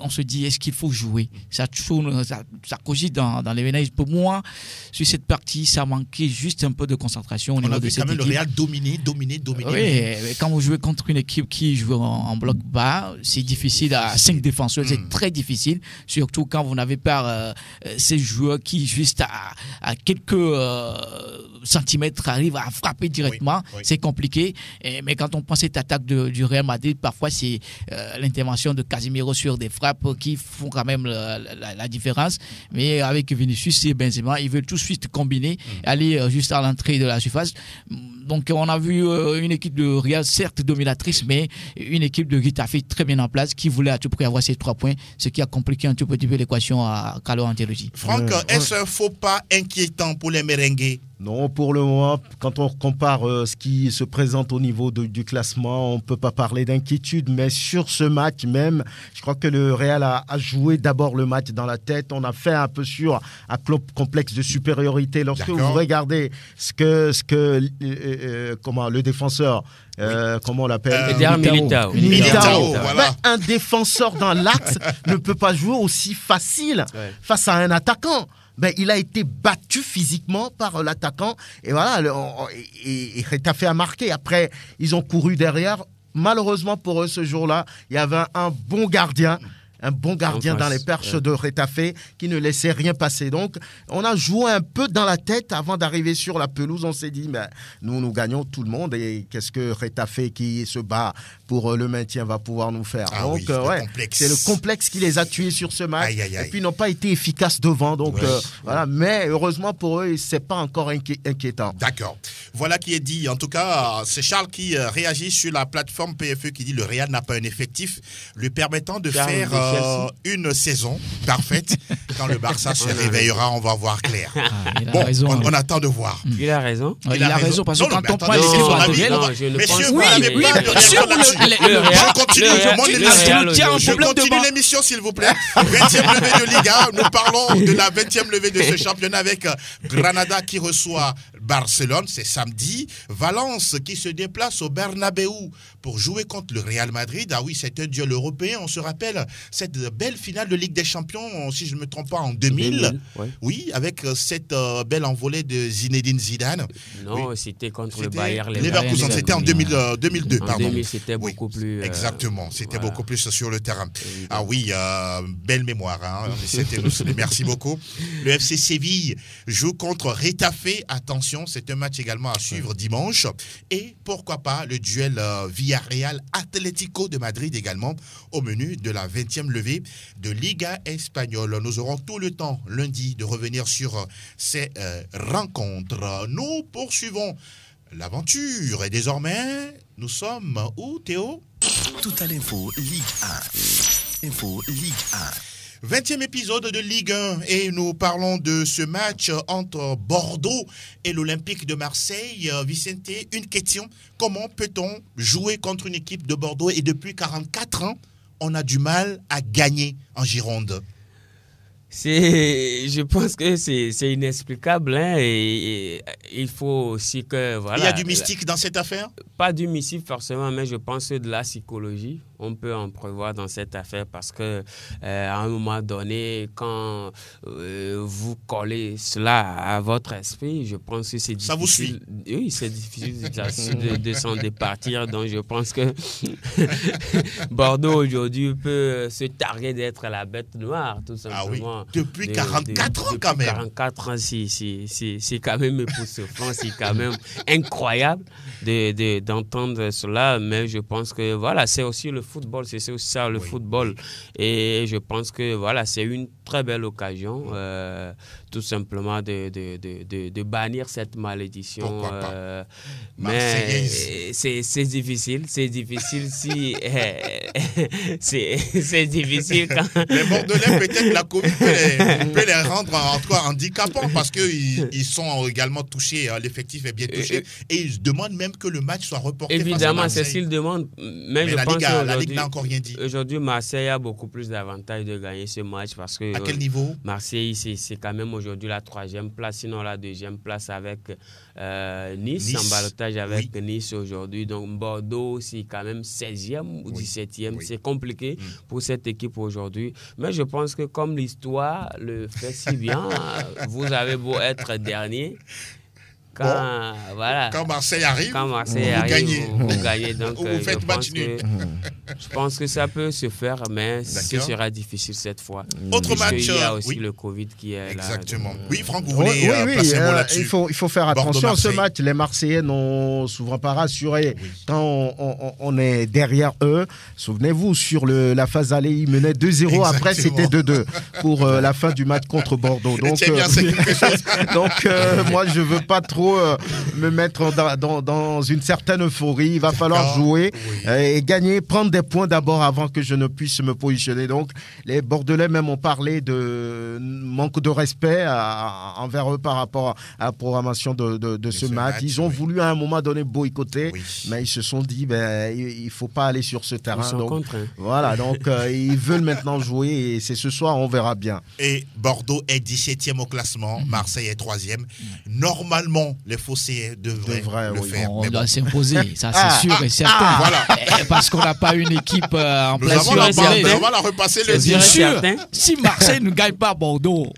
on se dit, est-ce qu'il faut jouer? Ça cogite dans les veines. Pour moi, sur cette partie, ça manquait juste un peu de concentration au niveau de cette équipe. On a vu quand même le Real dominer. Oui, quand vous jouez contre une équipe qui joue en bloc bas, c'est difficile. À 5 défenseurs, c'est très difficile. Surtout quand vous n'avez pas ces joueurs qui, juste à quelques centimètres, arrivent à frapper directement. Oui. C'est compliqué. Mais quand on prend cette attaque du Real Madrid, parfois c'est l'intervention de Casemiro sur des frappes qui font quand même la différence. Mais avec Vinicius et Benzema, ils veulent tout de suite combiner, aller juste à l'entrée de la surface. Donc on a vu une équipe de Real certes dominatrice, mais une équipe de Retafe très bien en place qui voulait à tout prix avoir ces 3 points, ce qui a compliqué un tout petit peu l'équation à Carlo Ancelotti. Franck, est-ce un faux pas inquiétant pour les merengues? Non, pour le moment, quand on compare ce qui se présente au niveau du classement, on ne peut pas parler d'inquiétude. Mais sur ce match même, je crois que le Real a joué d'abord le match dans la tête. On a fait un peu sur un complexe de supériorité. Lorsque vous regardez ce que le défenseur, comment on l'appelle, Militao. Voilà. Un défenseur dans l'axe ne peut pas jouer aussi facile face à un attaquant. Il a été battu physiquement par l'attaquant et voilà, et Retafe a marqué. Après, ils ont couru derrière. Malheureusement pour eux, ce jour-là, il y avait un bon gardien dans les perches de Retafe qui ne laissait rien passer. Donc, on a joué un peu dans la tête avant d'arriver sur la pelouse. On s'est dit, nous gagnons tout le monde et qu'est-ce que Retafe qui se bat pour le maintien va pouvoir nous faire. Donc, c'est le complexe qui les a tués sur ce match. Aïe. Et puis, ils n'ont pas été efficaces devant. Donc, voilà. Mais heureusement pour eux, c'est pas encore inquiétant. D'accord. Voilà qui est dit. En tout cas, c'est Charles qui réagit sur la plateforme PFE qui dit le Real n'a pas un effectif lui permettant de faire une saison parfaite. Quand le Barça se réveillera, on va voir clair. On attend de voir. Il a raison. Il a raison parce que quand on prend l'équipe actuelle, messieurs, vous n'avez pas de réaction là-dessus. Je continue l'émission, s'il vous plaît. 20e levée de Liga. Nous parlons de la 20e levée de ce championnat avec Granada qui reçoit Barcelone. C'est samedi. Valence qui se déplace au Bernabéu pour jouer contre le Real Madrid. Ah oui, c'est un duel européen. On se rappelle cette belle finale de Ligue des Champions, si je ne me trompe pas, en 2000. Oui, avec cette belle envolée de Zinedine Zidane. Non, c'était contre le Bayer Leverkusen. C'était en 2002. En 2000, c'était beaucoup plus... Exactement, c'était beaucoup plus sur le terrain. Évidemment. Ah oui, belle mémoire. Merci beaucoup. Le FC Séville joue contre Retafe. Attention, c'est un match également à suivre dimanche. Et pourquoi pas le duel Villarreal Atlético de Madrid également au menu de la 20e levée de Liga espagnole. Nous aurons tout le temps lundi de revenir sur ces rencontres. Nous poursuivons l'aventure et désormais, nous sommes où, Théo? Tout à l'info Ligue 1. Info Ligue 1. 20e épisode de Ligue 1 et nous parlons de ce match entre Bordeaux et l'Olympique de Marseille. Vicente, une question. Comment peut-on jouer contre une équipe de Bordeaux et depuis 44 ans, on a du mal à gagner en Gironde? Je pense que c'est inexplicable, hein, et il faut aussi que voilà. Il y a du mystique dans cette affaire? Pas du mystique forcément, mais je pense que de la psychologie, on peut en prévoir dans cette affaire parce que à un moment donné, quand vous collez cela à votre esprit, je pense que c'est difficile. Ça vous suit? Oui, c'est difficile de s'en départir. Donc je pense que Bordeaux aujourd'hui peut se targuer d'être la bête noire, tout simplement. Ah oui. Depuis 44 ans quand même. 44 ans, c'est quand même époustouflant, c'est quand même incroyable d'entendre cela, mais je pense que voilà, c'est aussi le football, c'est aussi ça le football, et je pense que voilà, c'est une très belle occasion, tout simplement de bannir cette malédiction. Mais c'est difficile si c'est difficile quand... Les Bordelais, peut-être la Covid peut les rendre en tout cas handicapants parce qu'ils sont également touchés, l'effectif est bien touché, et ils demandent même que le match soit reporté. Évidemment, c'est ce qu'ils demandent, mais je pense que la Ligue n'a encore rien dit. Aujourd'hui, Marseille a beaucoup plus d'avantages de gagner ce match parce que... À quel niveau? Marseille, c'est quand même aujourd'hui la 3e place, sinon la 2e place avec Nice, en ballottage avec Nice aujourd'hui. Donc Bordeaux, c'est quand même 16e ou 17e. C'est compliqué pour cette équipe aujourd'hui. Mais je pense que comme l'histoire le fait si bien, vous avez beau être dernier. Quand Marseille arrive, vous gagnez. Donc, vous faites match nul. Je pense que ça peut se faire, mais ce sera difficile cette fois. Autre match. Il y a aussi le Covid qui est là. Exactement. Oui, Franck, vous voulez placer un mot là-dessus? Il faut faire attention à ce match. Les Marseillais n'ont souvent pas rassuré quand on est derrière eux. Souvenez-vous, sur la phase aller, ils menaient 2-0. Après, c'était 2-2 pour la fin du match contre Bordeaux. Donc, moi, je veux pas trop me mettre dans une certaine euphorie. Il va falloir jouer et gagner, prendre des points d'abord avant que je ne puisse me positionner. Donc, les Bordelais même ont parlé de manque de respect envers eux par rapport à la programmation de ce match. Ils ont voulu à un moment donné boycotter, mais ils se sont dit il ne faut pas aller sur ce terrain. Ils sont contraints. Voilà, donc ils veulent maintenant jouer et c'est ce soir, on verra bien. Et Bordeaux est 17e au classement, Marseille est 3e. Normalement, les Phocéens devraient le faire. On doit s'imposer, ça c'est sûr et certain. Voilà. Parce qu'on n'a pas une équipe en place. On va la repasser le bien sûr. Si Marseille ne gagne pas Bordeaux,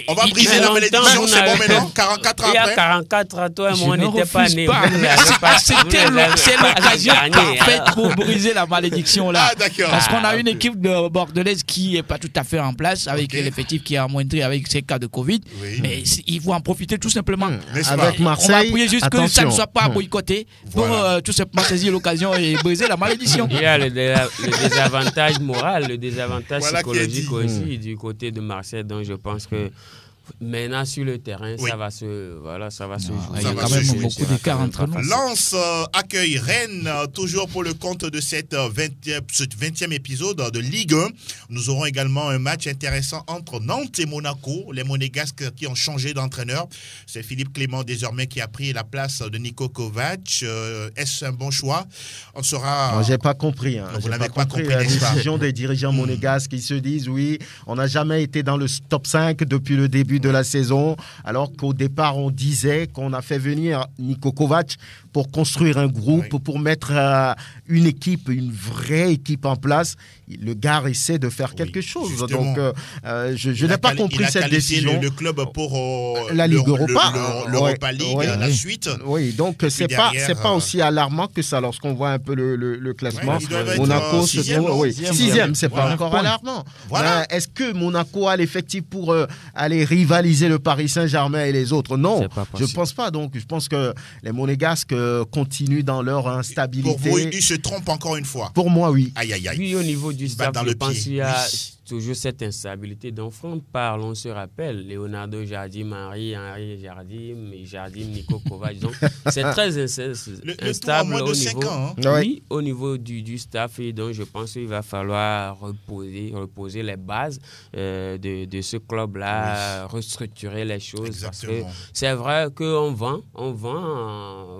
on va briser la malédiction, c'est bon maintenant, 44 ans après. Il y a 44 ans, toi et moi, on n'était pas nés. C'est l'occasion parfaite pour briser la malédiction là. Parce qu'on a une équipe bordelaise qui n'est pas tout à fait en place, avec l'effectif qui est amoindri avec ces cas de Covid. Mais il faut en profiter tout simplement. Avec Marseille, on va prier juste que ça ne soit pas boycotté pour tout simplement saisir l'occasion et briser la malédiction. Il y a le désavantage moral, le désavantage psychologique aussi du côté de Marseille, donc je pense que maintenant sur le terrain, ça va se jouer. Il y a quand même beaucoup d'écart entre nous. Lens accueille Rennes, toujours pour le compte de ce 20e épisode de Ligue 1. Nous aurons également un match intéressant entre Nantes et Monaco. Les Monégasques qui ont changé d'entraîneur. C'est Philippe Clément désormais qui a pris la place de Niko Kovac. Est-ce un bon choix? On sera... J'ai pas compris. Vous n'avez pas compris la décision des dirigeants monégasques qui se disent on n'a jamais été dans le top 5 depuis le début de la saison, alors qu'au départ on disait qu'on a fait venir Niko Kovac pour construire un groupe, pour mettre une équipe, une vraie équipe en place. Le gars essaie de faire quelque chose. Justement. Donc je n'ai pas compris cette décision. Le club pour la Ligue Europa, l'Europa League, la suite. Oui, donc c'est pas aussi alarmant que ça lorsqu'on voit un peu le classement. Monaco se trouve 6e, c'est pas encore alarmant. Voilà. Est-ce que Monaco a l'effectif pour aller rivaliser le Paris Saint-Germain et les autres? Non, je pense pas. Donc je pense que les Monégasques continuent dans leur instabilité. Pour vous, ils se trompent encore une fois? Pour moi, oui. Aïe, aïe, aïe. Oui, au niveau du staff, je pense qu'il y a toujours cette instabilité dont Franck parle. On se rappelle, Leonardo Jardim, Henri Jardim, Niko Kovac. Donc, c'est très instable au niveau, au niveau du staff. Et donc, je pense qu'il va falloir reposer les bases de ce club-là, restructurer les choses. Exactement. Parce que c'est vrai qu'on vend,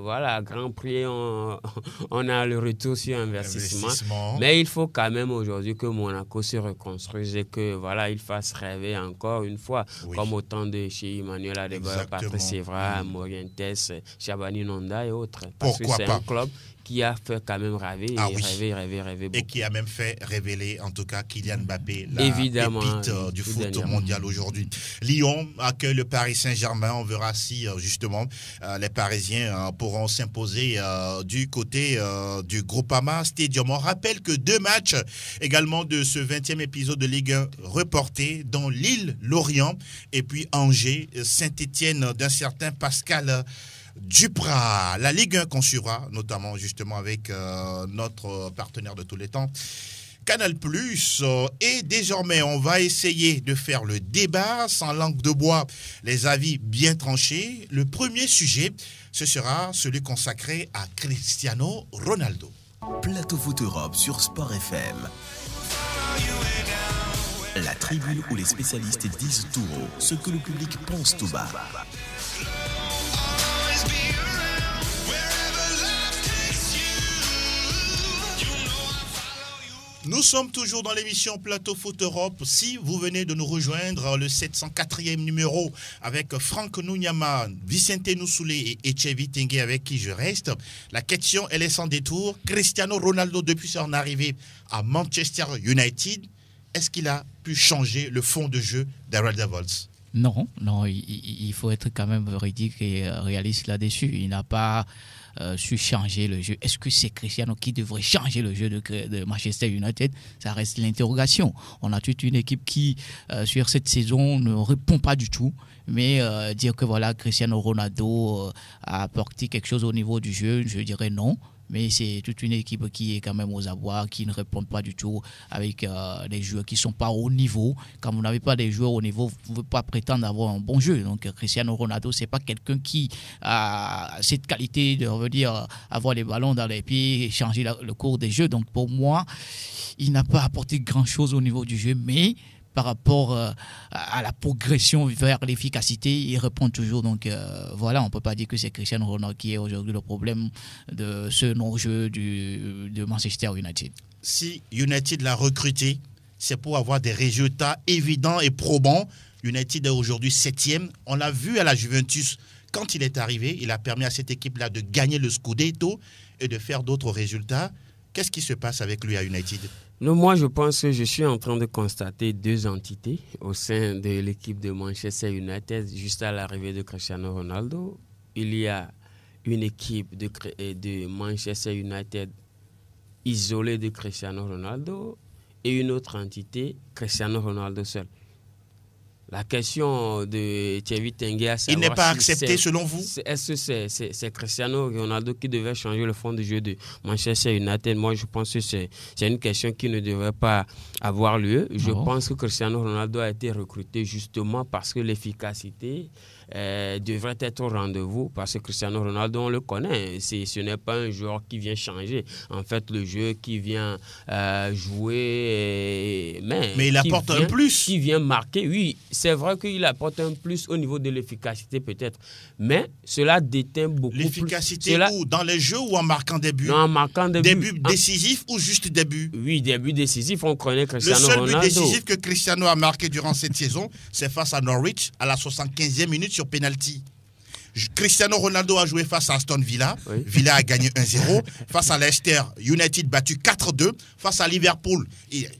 voilà, à grand prix, on a le retour sur investissement. Mais il faut quand même aujourd'hui que Monaco se reconstruise construise et que voilà, il fasse rêver encore une fois, comme au temps de chez Emmanuel Adebayor, Patrice Evra, Morientes, Chabani Nonda et autres. Parce que c'est un club qui a fait quand même rêver, rêver beaucoup. Et qui a même fait révéler, en tout cas, Kylian Mbappé, la pépite du foot mondial aujourd'hui. Lyon accueille le Paris Saint-Germain. On verra si, justement, les Parisiens pourront s'imposer du côté du Groupama Stadium. On rappelle que 2 matchs également de ce 20e épisode de Ligue 1 reportés, dont Lille-Lorient et puis Angers-Saint-Étienne d'un certain Pascal Duprat. La Ligue 1 qu'on suivra, notamment justement avec notre partenaire de tous les temps, Canal+. Et désormais, on va essayer de faire le débat sans langue de bois, les avis bien tranchés. Le premier sujet, ce sera celui consacré à Cristiano Ronaldo. Plateau Foot Europe sur Sport FM. La tribune où les spécialistes disent tout haut ce que le public pense tout bas. Nous sommes toujours dans l'émission Plateau Foot Europe. Si vous venez de nous rejoindre, le 704e numéro avec Franck Nounyama, Vicente Noussoulé et Etchevi Tengue avec qui je reste. La question, elle est sans détour. Cristiano Ronaldo, depuis son arrivée à Manchester United, est-ce qu'il a pu changer le fond de jeu des Red Devils? Non, il faut être quand même véridique et réaliste là-dessus. Il n'a pas su changer le jeu. Est-ce que c'est Cristiano qui devrait changer le jeu de Manchester United? Ça reste l'interrogation. On a toute une équipe qui, sur cette saison, ne répond pas du tout. Mais dire que voilà, Cristiano Ronaldo a apporté quelque chose au niveau du jeu, je dirais non. Mais c'est toute une équipe qui est quand même aux abois, qui ne répond pas du tout avec des joueurs qui ne sont pas au niveau. Quand vous n'avez pas des joueurs au niveau, vous ne pouvez pas prétendre avoir un bon jeu. Donc Cristiano Ronaldo, ce n'est pas quelqu'un qui a cette qualité de revenir avoir les ballons dans les pieds et changer le cours des jeux. Donc pour moi, il n'a pas apporté grand-chose au niveau du jeu, mais par rapport à la progression vers l'efficacité, il répond toujours. Donc voilà, on ne peut pas dire que c'est Cristiano Ronaldo qui est aujourd'hui le problème de ce non-jeu de Manchester United. Si United l'a recruté, c'est pour avoir des résultats évidents et probants. United est aujourd'hui 7e. On l'a vu à la Juventus. Quand il est arrivé, il a permis à cette équipe-là de gagner le Scudetto et de faire d'autres résultats. Qu'est-ce qui se passe avec lui à United? Non, moi, je pense que je suis en train de constater 2 entités au sein de l'équipe de Manchester United juste à l'arrivée de Cristiano Ronaldo. Il y a une équipe de Manchester United isolée de Cristiano Ronaldo et une autre entité, Cristiano Ronaldo seul. La question de Thierry Tengue à savoir, il n'est pas accepté selon vous? Est-ce que c'est Cristiano Ronaldo qui devait changer le fond de jeu de Manchester United? Moi, je pense que c'est une question qui ne devrait pas avoir lieu. Je pense que Cristiano Ronaldo a été recruté justement parce que l'efficacité devrait être au rendez-vous, parce que Cristiano Ronaldo, on le connaît. Ce n'est pas un joueur qui vient changer. En fait, le jeu qui vient jouer, mais il apporte un plus. Qui vient marquer, oui. C'est vrai qu'il apporte un plus au niveau de l'efficacité peut-être, mais cela déteint beaucoup. L'efficacité où? Dans les jeux ou en marquant des buts? Non, en marquant des buts. Des buts décisifs ou juste des buts? Oui, des buts décisifs, on connaît Cristiano Ronaldo. Le seul but décisif que Cristiano a marqué durant cette saison, c'est face à Norwich à la 75e minute sur penalty. Cristiano Ronaldo a joué face à Aston Villa. Oui. Villa a gagné 1-0. Face à Leicester, United battu 4-2. Face à Liverpool,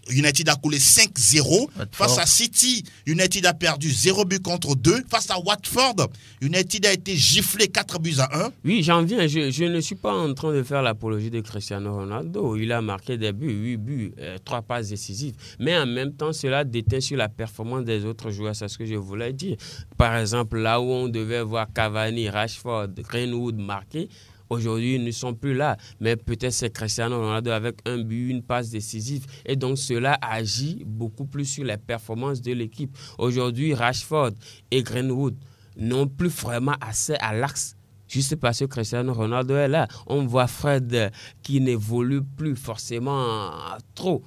United a coulé 5-0. Face à City, United a perdu 0 but contre 2. Face à Watford, United a été giflé 4-1. Oui, j'en viens. Je ne suis pas en train de faire l'apologie de Cristiano Ronaldo. Il a marqué des buts, 8 buts, 3 passes décisives. Mais en même temps, cela déteint sur la performance des autres joueurs. C'est ce que je voulais dire. Par exemple, là où on devait voir Cavani, Rashford, Greenwood marqués, aujourd'hui ils ne sont plus là. Mais peut-être c'est Cristiano Ronaldo avec un but, une passe décisive. Et donc cela agit beaucoup plus sur les performances de l'équipe. Aujourd'hui, Rashford et Greenwood n'ont plus vraiment assez à l'axe. Juste parce que Cristiano Ronaldo est là. On voit Fred qui n'évolue plus forcément trop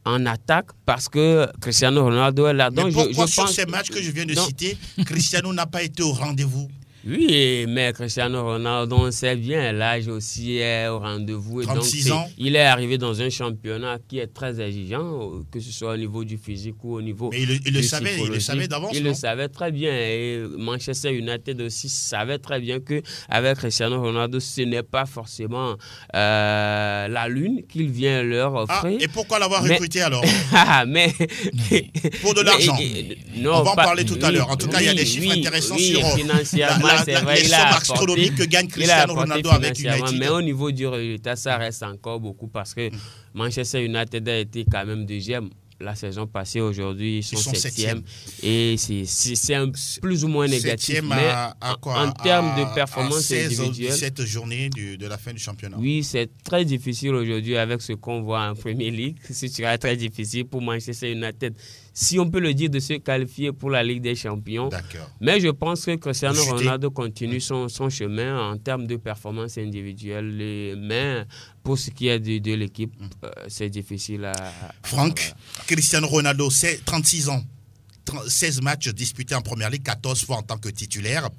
en attaque parce que Cristiano Ronaldo est là. Donc, mais pourquoi sur ces matchs que je viens de citer, Cristiano n'a pas été au rendez-vous? Oui, mais Cristiano Ronaldo, on sait bien, l'âge aussi est au rendez-vous. Et 36 donc, ans. Il est arrivé dans un championnat qui est très exigeant, que ce soit au niveau du physique ou au niveau mais il le savait d'avance. Il le savait très bien. Et Manchester United aussi savait très bien qu'avec Cristiano Ronaldo, ce n'est pas forcément la lune qu'il vient leur offrir. Et pourquoi l'avoir recruté alors? Pour de l'argent. On va en parler tout à l'heure. En tout cas, il y a des chiffres intéressants sur les sommes astronomiques que gagne Cristiano Ronaldo avec United. Mais au niveau du résultat, ça reste encore beaucoup parce que Manchester United a été quand même deuxième la saison passée. Aujourd'hui, ils sont septième. Et c'est plus ou moins négatif. Mais en termes de performance individuelle, 17 journées de la fin du championnat. Oui, c'est très difficile aujourd'hui avec ce qu'on voit en Premier League. Ce sera très difficile pour Manchester United, si on peut le dire, de se qualifier pour la Ligue des Champions. Mais je pense que Cristiano Ronaldo continue son chemin en termes de performance individuelle. Mais pour ce qui est de l'équipe, c'est difficile à... Franck, Cristiano Ronaldo, c'est 36 ans. 16 matchs disputés en Première Ligue, 14 fois en tant que titulaire.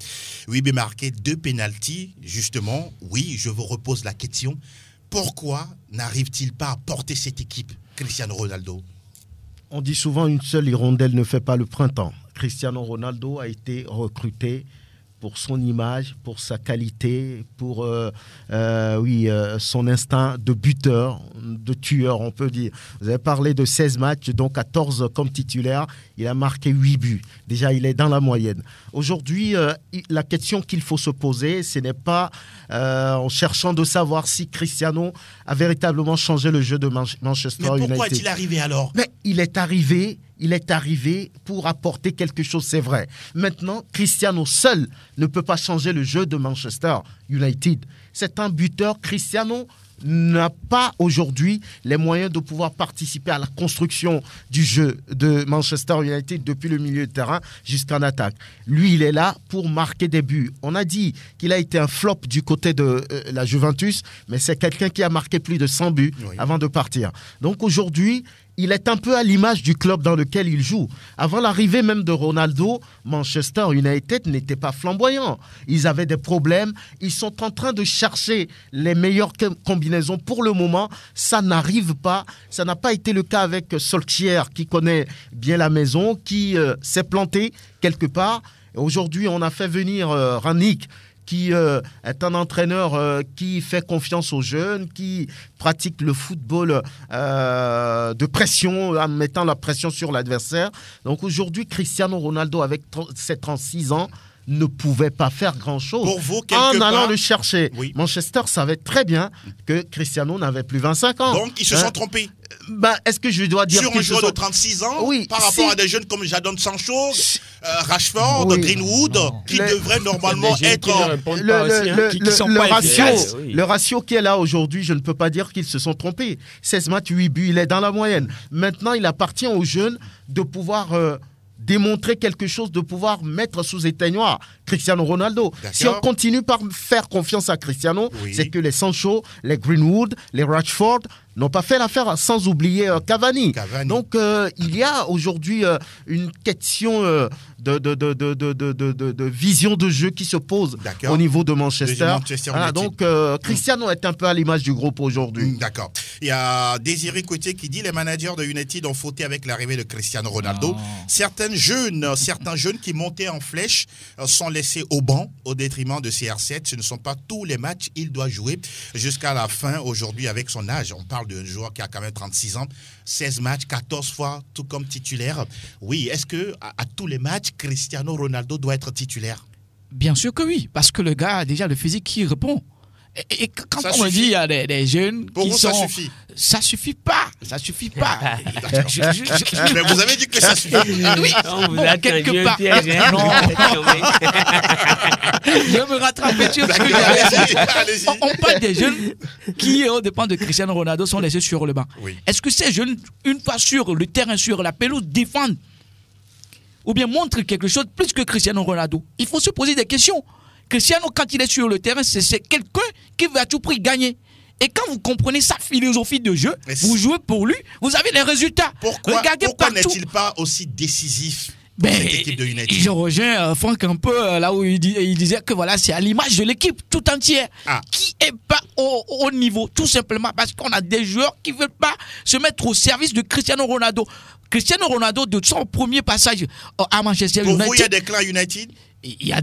8 buts marqués, 2 pénaltys. Justement, oui, je vous repose la question. Pourquoi n'arrive-t-il pas à porter cette équipe, Cristiano Ronaldo? On dit souvent une seule hirondelle ne fait pas le printemps. Cristiano Ronaldo a été recruté pour son image, pour sa qualité, pour son instinct de buteur, de tueur, on peut dire. Vous avez parlé de 16 matchs, donc 14 comme titulaire. Il a marqué 8 buts. Déjà, il est dans la moyenne. Aujourd'hui, la question qu'il faut se poser, ce n'est pas en cherchant de savoir si Cristiano a véritablement changé le jeu de Manchester United. Mais pourquoi est-il arrivé alors? Mais il est arrivé pour apporter quelque chose, c'est vrai. Maintenant, Cristiano seul ne peut pas changer le jeu de Manchester United. C'est un buteur. Cristiano n'a pas aujourd'hui les moyens de pouvoir participer à la construction du jeu de Manchester United depuis le milieu de terrain jusqu'en attaque. Lui, il est là pour marquer des buts. On a dit qu'il a été un flop du côté de la Juventus, mais c'est quelqu'un qui a marqué plus de 100 buts avant de partir. Donc aujourd'hui, il est un peu à l'image du club dans lequel il joue. Avant l'arrivée même de Ronaldo, Manchester United n'était pas flamboyant. Ils avaient des problèmes. Ils sont en train de chercher les meilleures combinaisons. Pour le moment, ça n'arrive pas. Ça n'a pas été le cas avec Solskjaer, qui connaît bien la maison, qui s'est planté quelque part. Aujourd'hui, on a fait venir Rangnick, qui est un entraîneur qui fait confiance aux jeunes, qui pratique le football de pression, en mettant la pression sur l'adversaire. Donc aujourd'hui, Cristiano Ronaldo, avec ses 36 ans, ne pouvait pas faire grand-chose pour vous, en allant le chercher. Manchester savait très bien que Cristiano n'avait plus 25 ans. Donc, ils se sont trompés. Est-ce que je dois dire sur un joueur de 36 ans, par rapport à des jeunes comme Jadon Sancho, Rashford, Greenwood, qui devraient normalement être le ratio qui est là aujourd'hui, je ne peux pas dire qu'ils se sont trompés. 16 matchs, 8 buts, il est dans la moyenne. Maintenant, il appartient aux jeunes de pouvoir démontrer quelque chose, de pouvoir mettre sous éteignoir Cristiano Ronaldo. Si on continue par faire confiance à Cristiano, c'est que les Sancho, les Greenwood, les Rashford n'ont pas fait l'affaire, sans oublier Cavani. Donc il y a aujourd'hui une question de vision de jeu qui se pose au niveau de Manchester. Donc Cristiano est un peu à l'image du groupe aujourd'hui. D'accord. Il y a Désiré Côté qui dit les managers de United ont fauté avec l'arrivée de Cristiano Ronaldo. Certains jeunes qui montaient en flèche sont laissés au banc au détriment de CR7. Ce ne sont pas tous les matchs. Il doit jouer jusqu'à la fin aujourd'hui avec son âge. On parle d'un joueur qui a quand même 36 ans, 16 matchs, 14 fois, tout comme titulaire. Oui, est-ce que à tous les matchs, Cristiano Ronaldo doit être titulaire? Bien sûr que oui, parce que le gars a déjà le physique qui répond. Et quand ça on me dit il y a des jeunes pour qui vous, sont... ça suffit? Ça suffit pas. Ça suffit pas. Mais vous avez dit que ça suffit. Oui, quelque part. Non. Je vais me rattraper sur ce que j'avais dit. On parle des jeunes qui, au dépend de Cristiano Ronaldo, sont laissés sur le banc. Est-ce que ces jeunes, une fois sur le terrain, sur la pelouse, défendent ou bien montrent quelque chose plus que Cristiano Ronaldo? Il faut se poser des questions. Cristiano, quand il est sur le terrain, c'est quelqu'un qui veut à tout prix gagner. Et quand vous comprenez sa philosophie de jeu, vous jouez pour lui, vous avez les résultats. Pourquoi n'est-il pas aussi décisif cette équipe de United. Je rejoins Franck un peu là où il disait que voilà, c'est à l'image de l'équipe tout entière qui est pas au niveau, tout simplement parce qu'on a des joueurs qui veulent pas se mettre au service de Cristiano Ronaldo. Cristiano Ronaldo, de son premier passage à Manchester United. Pour vous, il y a des clans United? Il y a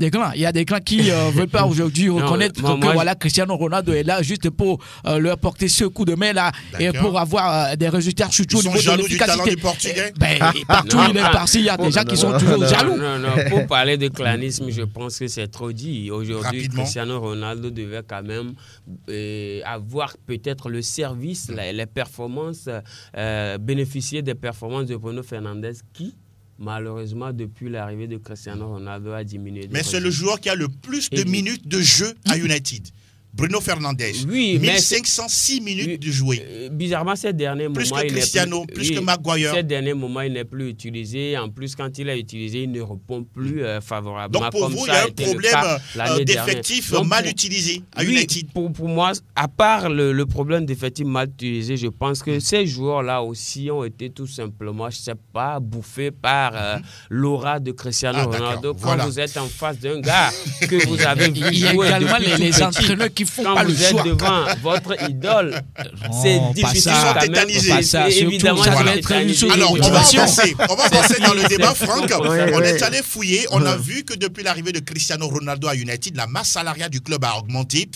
des clans qui ne veulent pas aujourd'hui reconnaître que voilà, Cristiano Ronaldo est là juste pour leur porter ce coup de main là et pour avoir des résultats surtout au niveau de l'efficacité. Ils sont jaloux du talent du Portugais. Partout il est parti, il y a des gens qui sont toujours jaloux. Non, pour parler de clanisme, je pense que c'est trop dit. Aujourd'hui, Cristiano Ronaldo devait quand même avoir peut-être le service, les performances, bénéficier des performances de Bruno Fernandes qui, malheureusement, depuis l'arrivée de Cristiano Ronaldo, a diminué. Mais c'est le joueur qui a le plus de minutes de jeu à United. Bruno Fernandes, oui, 1506 minutes de jouer. Bizarrement, ces derniers moments, plus que Cristiano, plus que Maguire. Ces derniers moments, il n'est plus utilisé. En plus, quand il est utilisé, il ne répond plus favorablement. Donc pour vous, il y a un problème d'effectifs mal utilisés à United. Pour moi, à part le problème d'effectifs mal utilisés, je pense que ces joueurs-là aussi ont été tout simplement, je ne sais pas, bouffés par l'aura de Cristiano Ronaldo. Quand vous êtes en face d'un gars que vous avez vu il y a également les entraîneurs qui font quand pas le choix. Quand vous êtes devant votre idole, c'est difficile quand même. Évidemment, alors, on va avancer dans le débat, Franck. On est allé fouiller. On a vu que depuis l'arrivée de Cristiano Ronaldo à United, la masse salariale du club a augmenté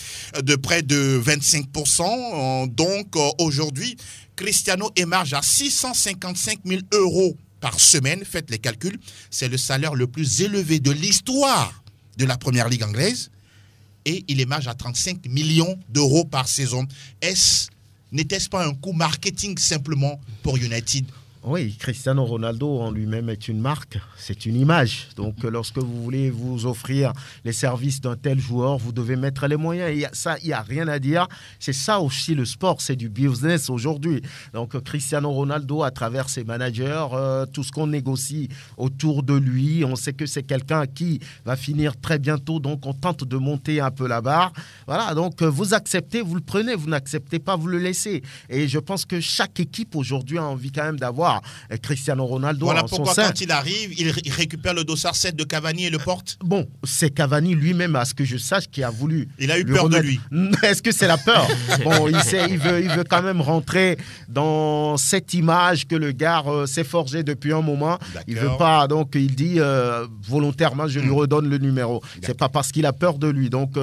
de près de 25%. Donc, aujourd'hui, Cristiano émarge à 655 000 € par semaine. Faites les calculs. C'est le salaire le plus élevé de l'histoire de la Première Ligue anglaise. Et il émarge à 35 millions d'euros par saison. N'était-ce pas un coup marketing simplement pour United? Oui, Cristiano Ronaldo en lui-même est une marque, c'est une image. Donc, lorsque vous voulez vous offrir les services d'un tel joueur, vous devez mettre les moyens. Il n'y a rien à dire. C'est ça aussi le sport, c'est du business aujourd'hui. Donc, Cristiano Ronaldo, à travers ses managers, tout ce qu'on négocie autour de lui, on sait que c'est quelqu'un qui va finir très bientôt. Donc, on tente de monter un peu la barre. Voilà, donc vous acceptez, vous le prenez. Vous n'acceptez pas, vous le laissez. Et je pense que chaque équipe aujourd'hui a envie quand même d'avoir Cristiano Ronaldo. Voilà pourquoi quand il arrive, il récupère le dossard 7 de Cavani et le porte. Bon, c'est Cavani lui-même, à ce que je sache, qui a voulu. Il a eu peur de lui. Est-ce que c'est la peur? Bon, il veut quand même rentrer dans cette image que le gars s'est forgé depuis un moment. Il veut pas, donc il dit volontairement, je lui redonne le numéro. C'est pas parce qu'il a peur de lui. Donc,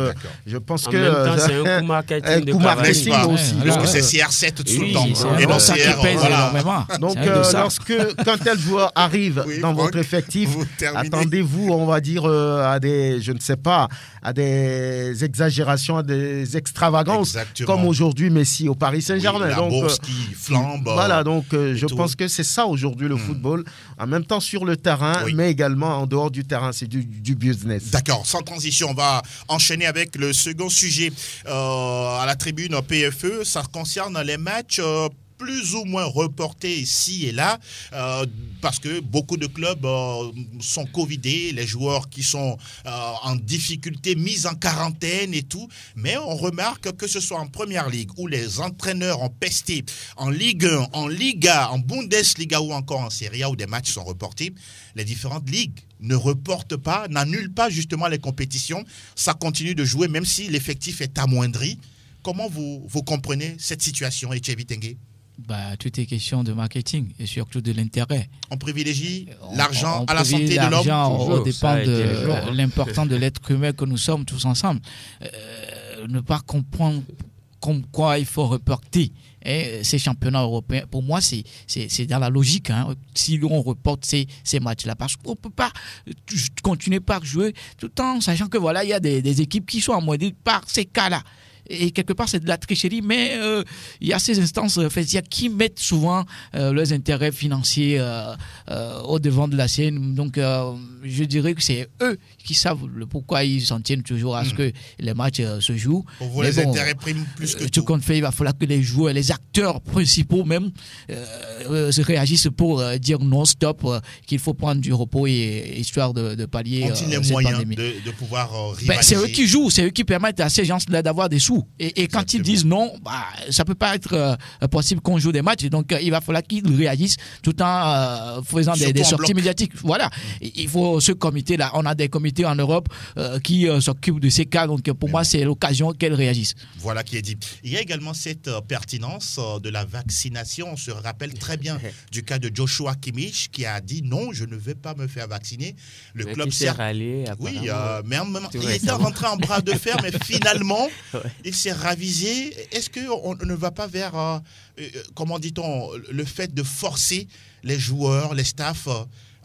je pense que en même temps, c'est un coup marketing de marketing aussi. Parce que c'est CR7 tout le temps. Et donc CR, donc, quand tel joueur arrive dans votre effectif, attendez-vous, on va dire, à des, je ne sais pas, à des exagérations, à des extravagances. Exactement. Comme aujourd'hui Messi au Paris Saint-Germain. La bourse qui flambe. Voilà, donc je pense que c'est ça aujourd'hui le football. En même temps sur le terrain, mais également en dehors du terrain, c'est du business. D'accord, sans transition, on va enchaîner avec le second sujet à la tribune PFE. Ça concerne les matchs plus ou moins reportés ici et là, parce que beaucoup de clubs sont covidés, les joueurs qui sont en difficulté, mis en quarantaine et tout. Mais on remarque que ce soit en Première Ligue, où les entraîneurs ont pesté, en Ligue 1, en Liga, en Bundesliga ou encore en Serie A, où des matchs sont reportés, les différentes ligues ne reportent pas, n'annulent pas justement les compétitions. Ça continue de jouer, même si l'effectif est amoindri. Comment vous comprenez cette situation, Etche Vitenge? Tout est question de marketing et surtout de l'intérêt. On privilégie l'argent à la santé de l'homme. L'argent dépend de l'important de l'être humain que nous sommes tous ensemble. Ne pas comprendre comme quoi il faut reporter ces championnats européens. Pour moi, c'est dans la logique. Si on reporte ces matchs-là, parce qu'on ne peut pas continuer par jouer tout en sachant que voilà, il y a des équipes qui sont amoindries par ces cas-là. Et quelque part, c'est de la tricherie, mais il y a ces instances qui mettent souvent leurs intérêts financiers au devant de la scène. Donc, je dirais que c'est eux qui savent pourquoi ils s'en tiennent toujours à ce que les matchs se jouent. Pour vous, les intérêts priment plus que tout. Tout compte fait, il va falloir que les joueurs, les acteurs principaux même, se réagissent pour dire non, stop, qu'il faut prendre du repos et histoire de pallier ont-ils les moyens de pouvoir rivaliser? C'est eux qui jouent, c'est eux qui permettent à ces gens-là d'avoir des sous. tout. Et quand ils disent non, ça peut pas être possible qu'on joue des matchs. Donc, il va falloir qu'ils réagissent tout en faisant des sorties médiatiques. Voilà. Il faut ce comité-là. On a des comités en Europe qui s'occupent de ces cas. Donc, pour moi, c'est l'occasion qu'elles réagissent. Voilà qui est dit. Il y a également cette pertinence de la vaccination. On se rappelle très bien du cas de Joshua Kimmich qui a dit non, je ne vais pas me faire vacciner. Le club s'est rallié. Oui, mais en même temps, il était rentré en bras de fer, mais finalement, il s'est ravisé. Est-ce qu'on ne va pas vers, comment dit-on, le fait de forcer les joueurs, les staffs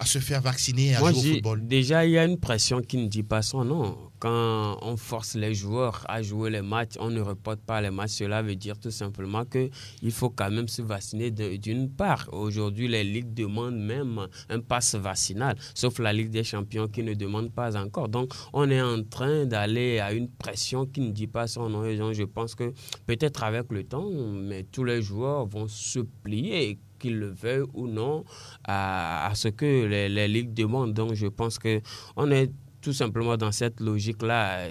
à se faire vacciner et à jouer au football? Déjà, il y a une pression qui ne dit pas son nom. Quand on force les joueurs à jouer les matchs, on ne reporte pas les matchs. Cela veut dire tout simplement qu'il faut quand même se vacciner d'une part. Aujourd'hui, les ligues demandent même un pass vaccinal, sauf la Ligue des Champions qui ne demande pas encore. Donc, on est en train d'aller à une pression qui ne dit pas son nom. Et donc, je pense que peut-être avec le temps, mais tous les joueurs vont se plier, qu'ils le veuillent ou non, à ce que les ligues demandent. Donc, je pense qu'on est tout simplement dans cette logique-là.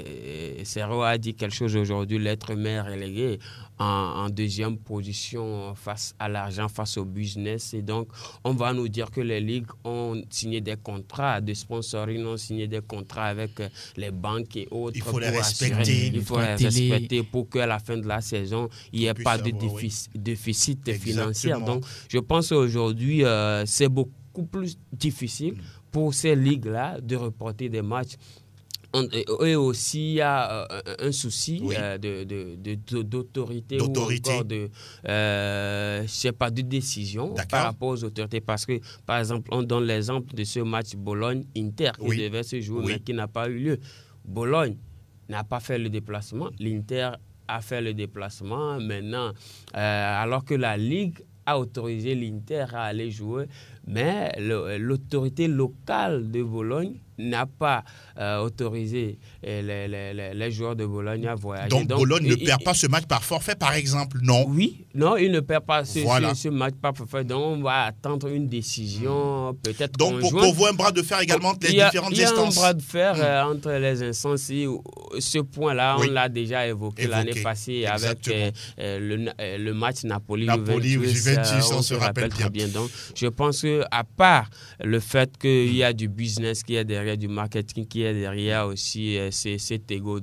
Serrault a dit quelque chose aujourd'hui, l'être humain relégué en deuxième position face à l'argent, face au business. Et donc, on va nous dire que les ligues ont signé des contrats de sponsoring, ont signé des contrats avec les banques et autres. Il faut les respecter. Il faut les respecter pour qu'à la fin de la saison, il n'y ait pas de déficit financier. Donc, je pense qu'aujourd'hui, c'est beaucoup plus difficile pour ces ligues-là de reporter des matchs. Et aussi, il y a un souci d'autorité ou encore de décision par rapport aux autorités. Parce que, par exemple, on donne l'exemple de ce match Bologne-Inter qui devait se jouer, mais qui n'a pas eu lieu. Bologne n'a pas fait le déplacement. L'Inter a fait le déplacement. Maintenant, alors que la Ligue a autorisé l'Inter à aller jouer, mais l'autorité locale de Bologne n'a pas autorisé les joueurs de Bologne à voyager. Donc Bologne ne perd pas ce match par forfait, par exemple, non? Oui, non, il ne perd pas ce match par forfait. Donc on va attendre une décision peut-être donc pour vous, un bras de fer également entre les différentes instances. Il y a un bras de fer entre les instances. Et ce point-là, on l'a déjà évoqué l'année passée avec le match Napoli-Juventus. On se rappelle très bien. Donc je pense qu'à part le fait qu'il y a du business qui est derrière, du marketing qui est derrière aussi, c'est cet ego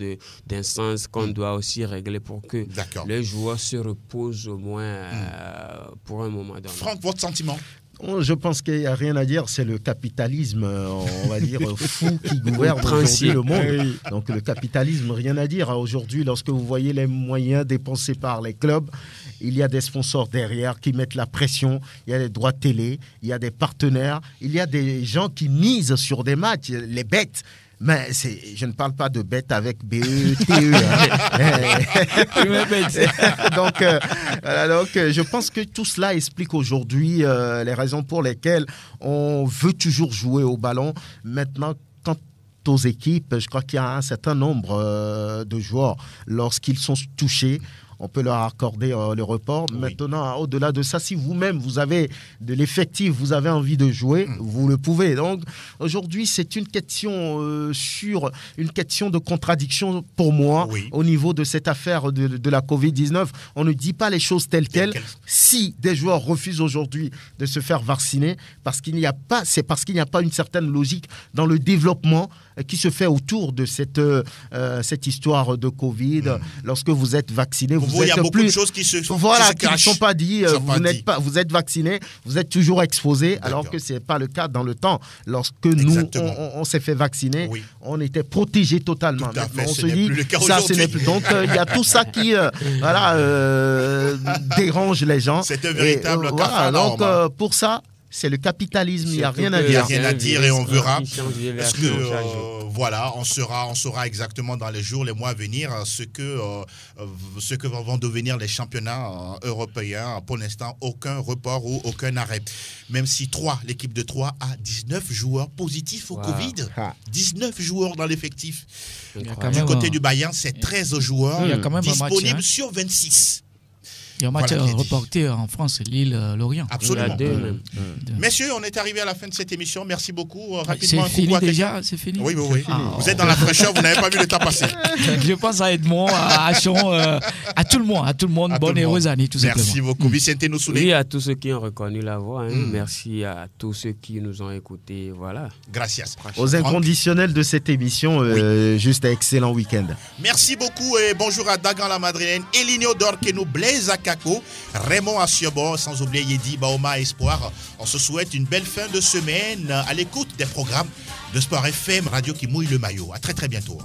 d'instance qu'on doit aussi régler pour que les joueurs se reposent au moins pour un moment donné. Franck, votre sentiment? Je pense qu'il n'y a rien à dire, c'est le capitalisme, on va dire, fou qui gouverne aujourd'hui le monde. Donc le capitalisme, rien à dire. Aujourd'hui, lorsque vous voyez les moyens dépensés par les clubs, il y a des sponsors derrière qui mettent la pression, il y a des droits de télé, il y a des partenaires, il y a des gens qui misent sur des matchs, les bêtes. Mais je ne parle pas de bêtes avec B-E-T-E. donc, je pense que tout cela explique aujourd'hui les raisons pour lesquelles on veut toujours jouer au ballon. Maintenant, quant aux équipes, je crois qu'il y a un certain nombre de joueurs, lorsqu'ils sont touchés, on peut leur accorder le report. Oui. Maintenant, au-delà de ça, si vous-même, vous avez de l'effectif, vous avez envie de jouer, vous le pouvez. Donc, aujourd'hui, c'est une question une question de contradiction pour moi au niveau de cette affaire de la Covid-19. On ne dit pas les choses telles quelles. Si des joueurs refusent aujourd'hui de se faire vacciner, c'est parce qu'il n'y a pas une certaine logique dans le développement qui se fait autour de cette histoire de Covid. Lorsque vous êtes vacciné, il y a beaucoup de choses qui se ne sont pas dites. Vous êtes vacciné, vous êtes toujours exposé, alors que ce n'est pas le cas dans le temps. Lorsque nous, on s'est fait vacciner, on était protégé totalement. Maintenant, on se dit, ça, ce n'est plus. Donc, il y a tout ça qui dérange les gens. C'est un véritable cas. Donc, pour ça, c'est le capitalisme, il n'y a rien à dire. Il n'y a rien à dire et on verra. Parce que on saura exactement dans les jours, les mois à venir, ce que vont devenir les championnats européens. Pour l'instant, aucun report ou aucun arrêt. Même si l'équipe de 3 a 19 joueurs positifs au Covid. 19 joueurs dans l'effectif. Du côté du Bayern, c'est 13 joueurs disponibles sur 26. Il y a un match reporté en France, Lille-Lorient. Absolument. Messieurs, on est arrivé à la fin de cette émission. Merci beaucoup. Rapidement, c'est fini déjà, c'est fini. Oui. Vous êtes dans la fraîcheur, vous n'avez pas vu le temps passer. Je pense à Edmond, à Chon, à tout le monde. Bonne et heureuse année, tout simplement. Merci beaucoup. Vicente Noussoulé. Oui, à tous ceux qui ont reconnu la voix. Merci à tous ceux qui nous ont écoutés. Voilà. Gracias. Aux inconditionnels de cette émission, juste un excellent week-end. Merci beaucoup et bonjour à Dagan la Madrilène, Elinio Dorkenou, Blaise Akako, Raymond Asiobo, sans oublier Yedi Baoma Espoir. On se souhaite une belle fin de semaine à l'écoute des programmes de Sport FM, radio qui mouille le maillot. À très très bientôt.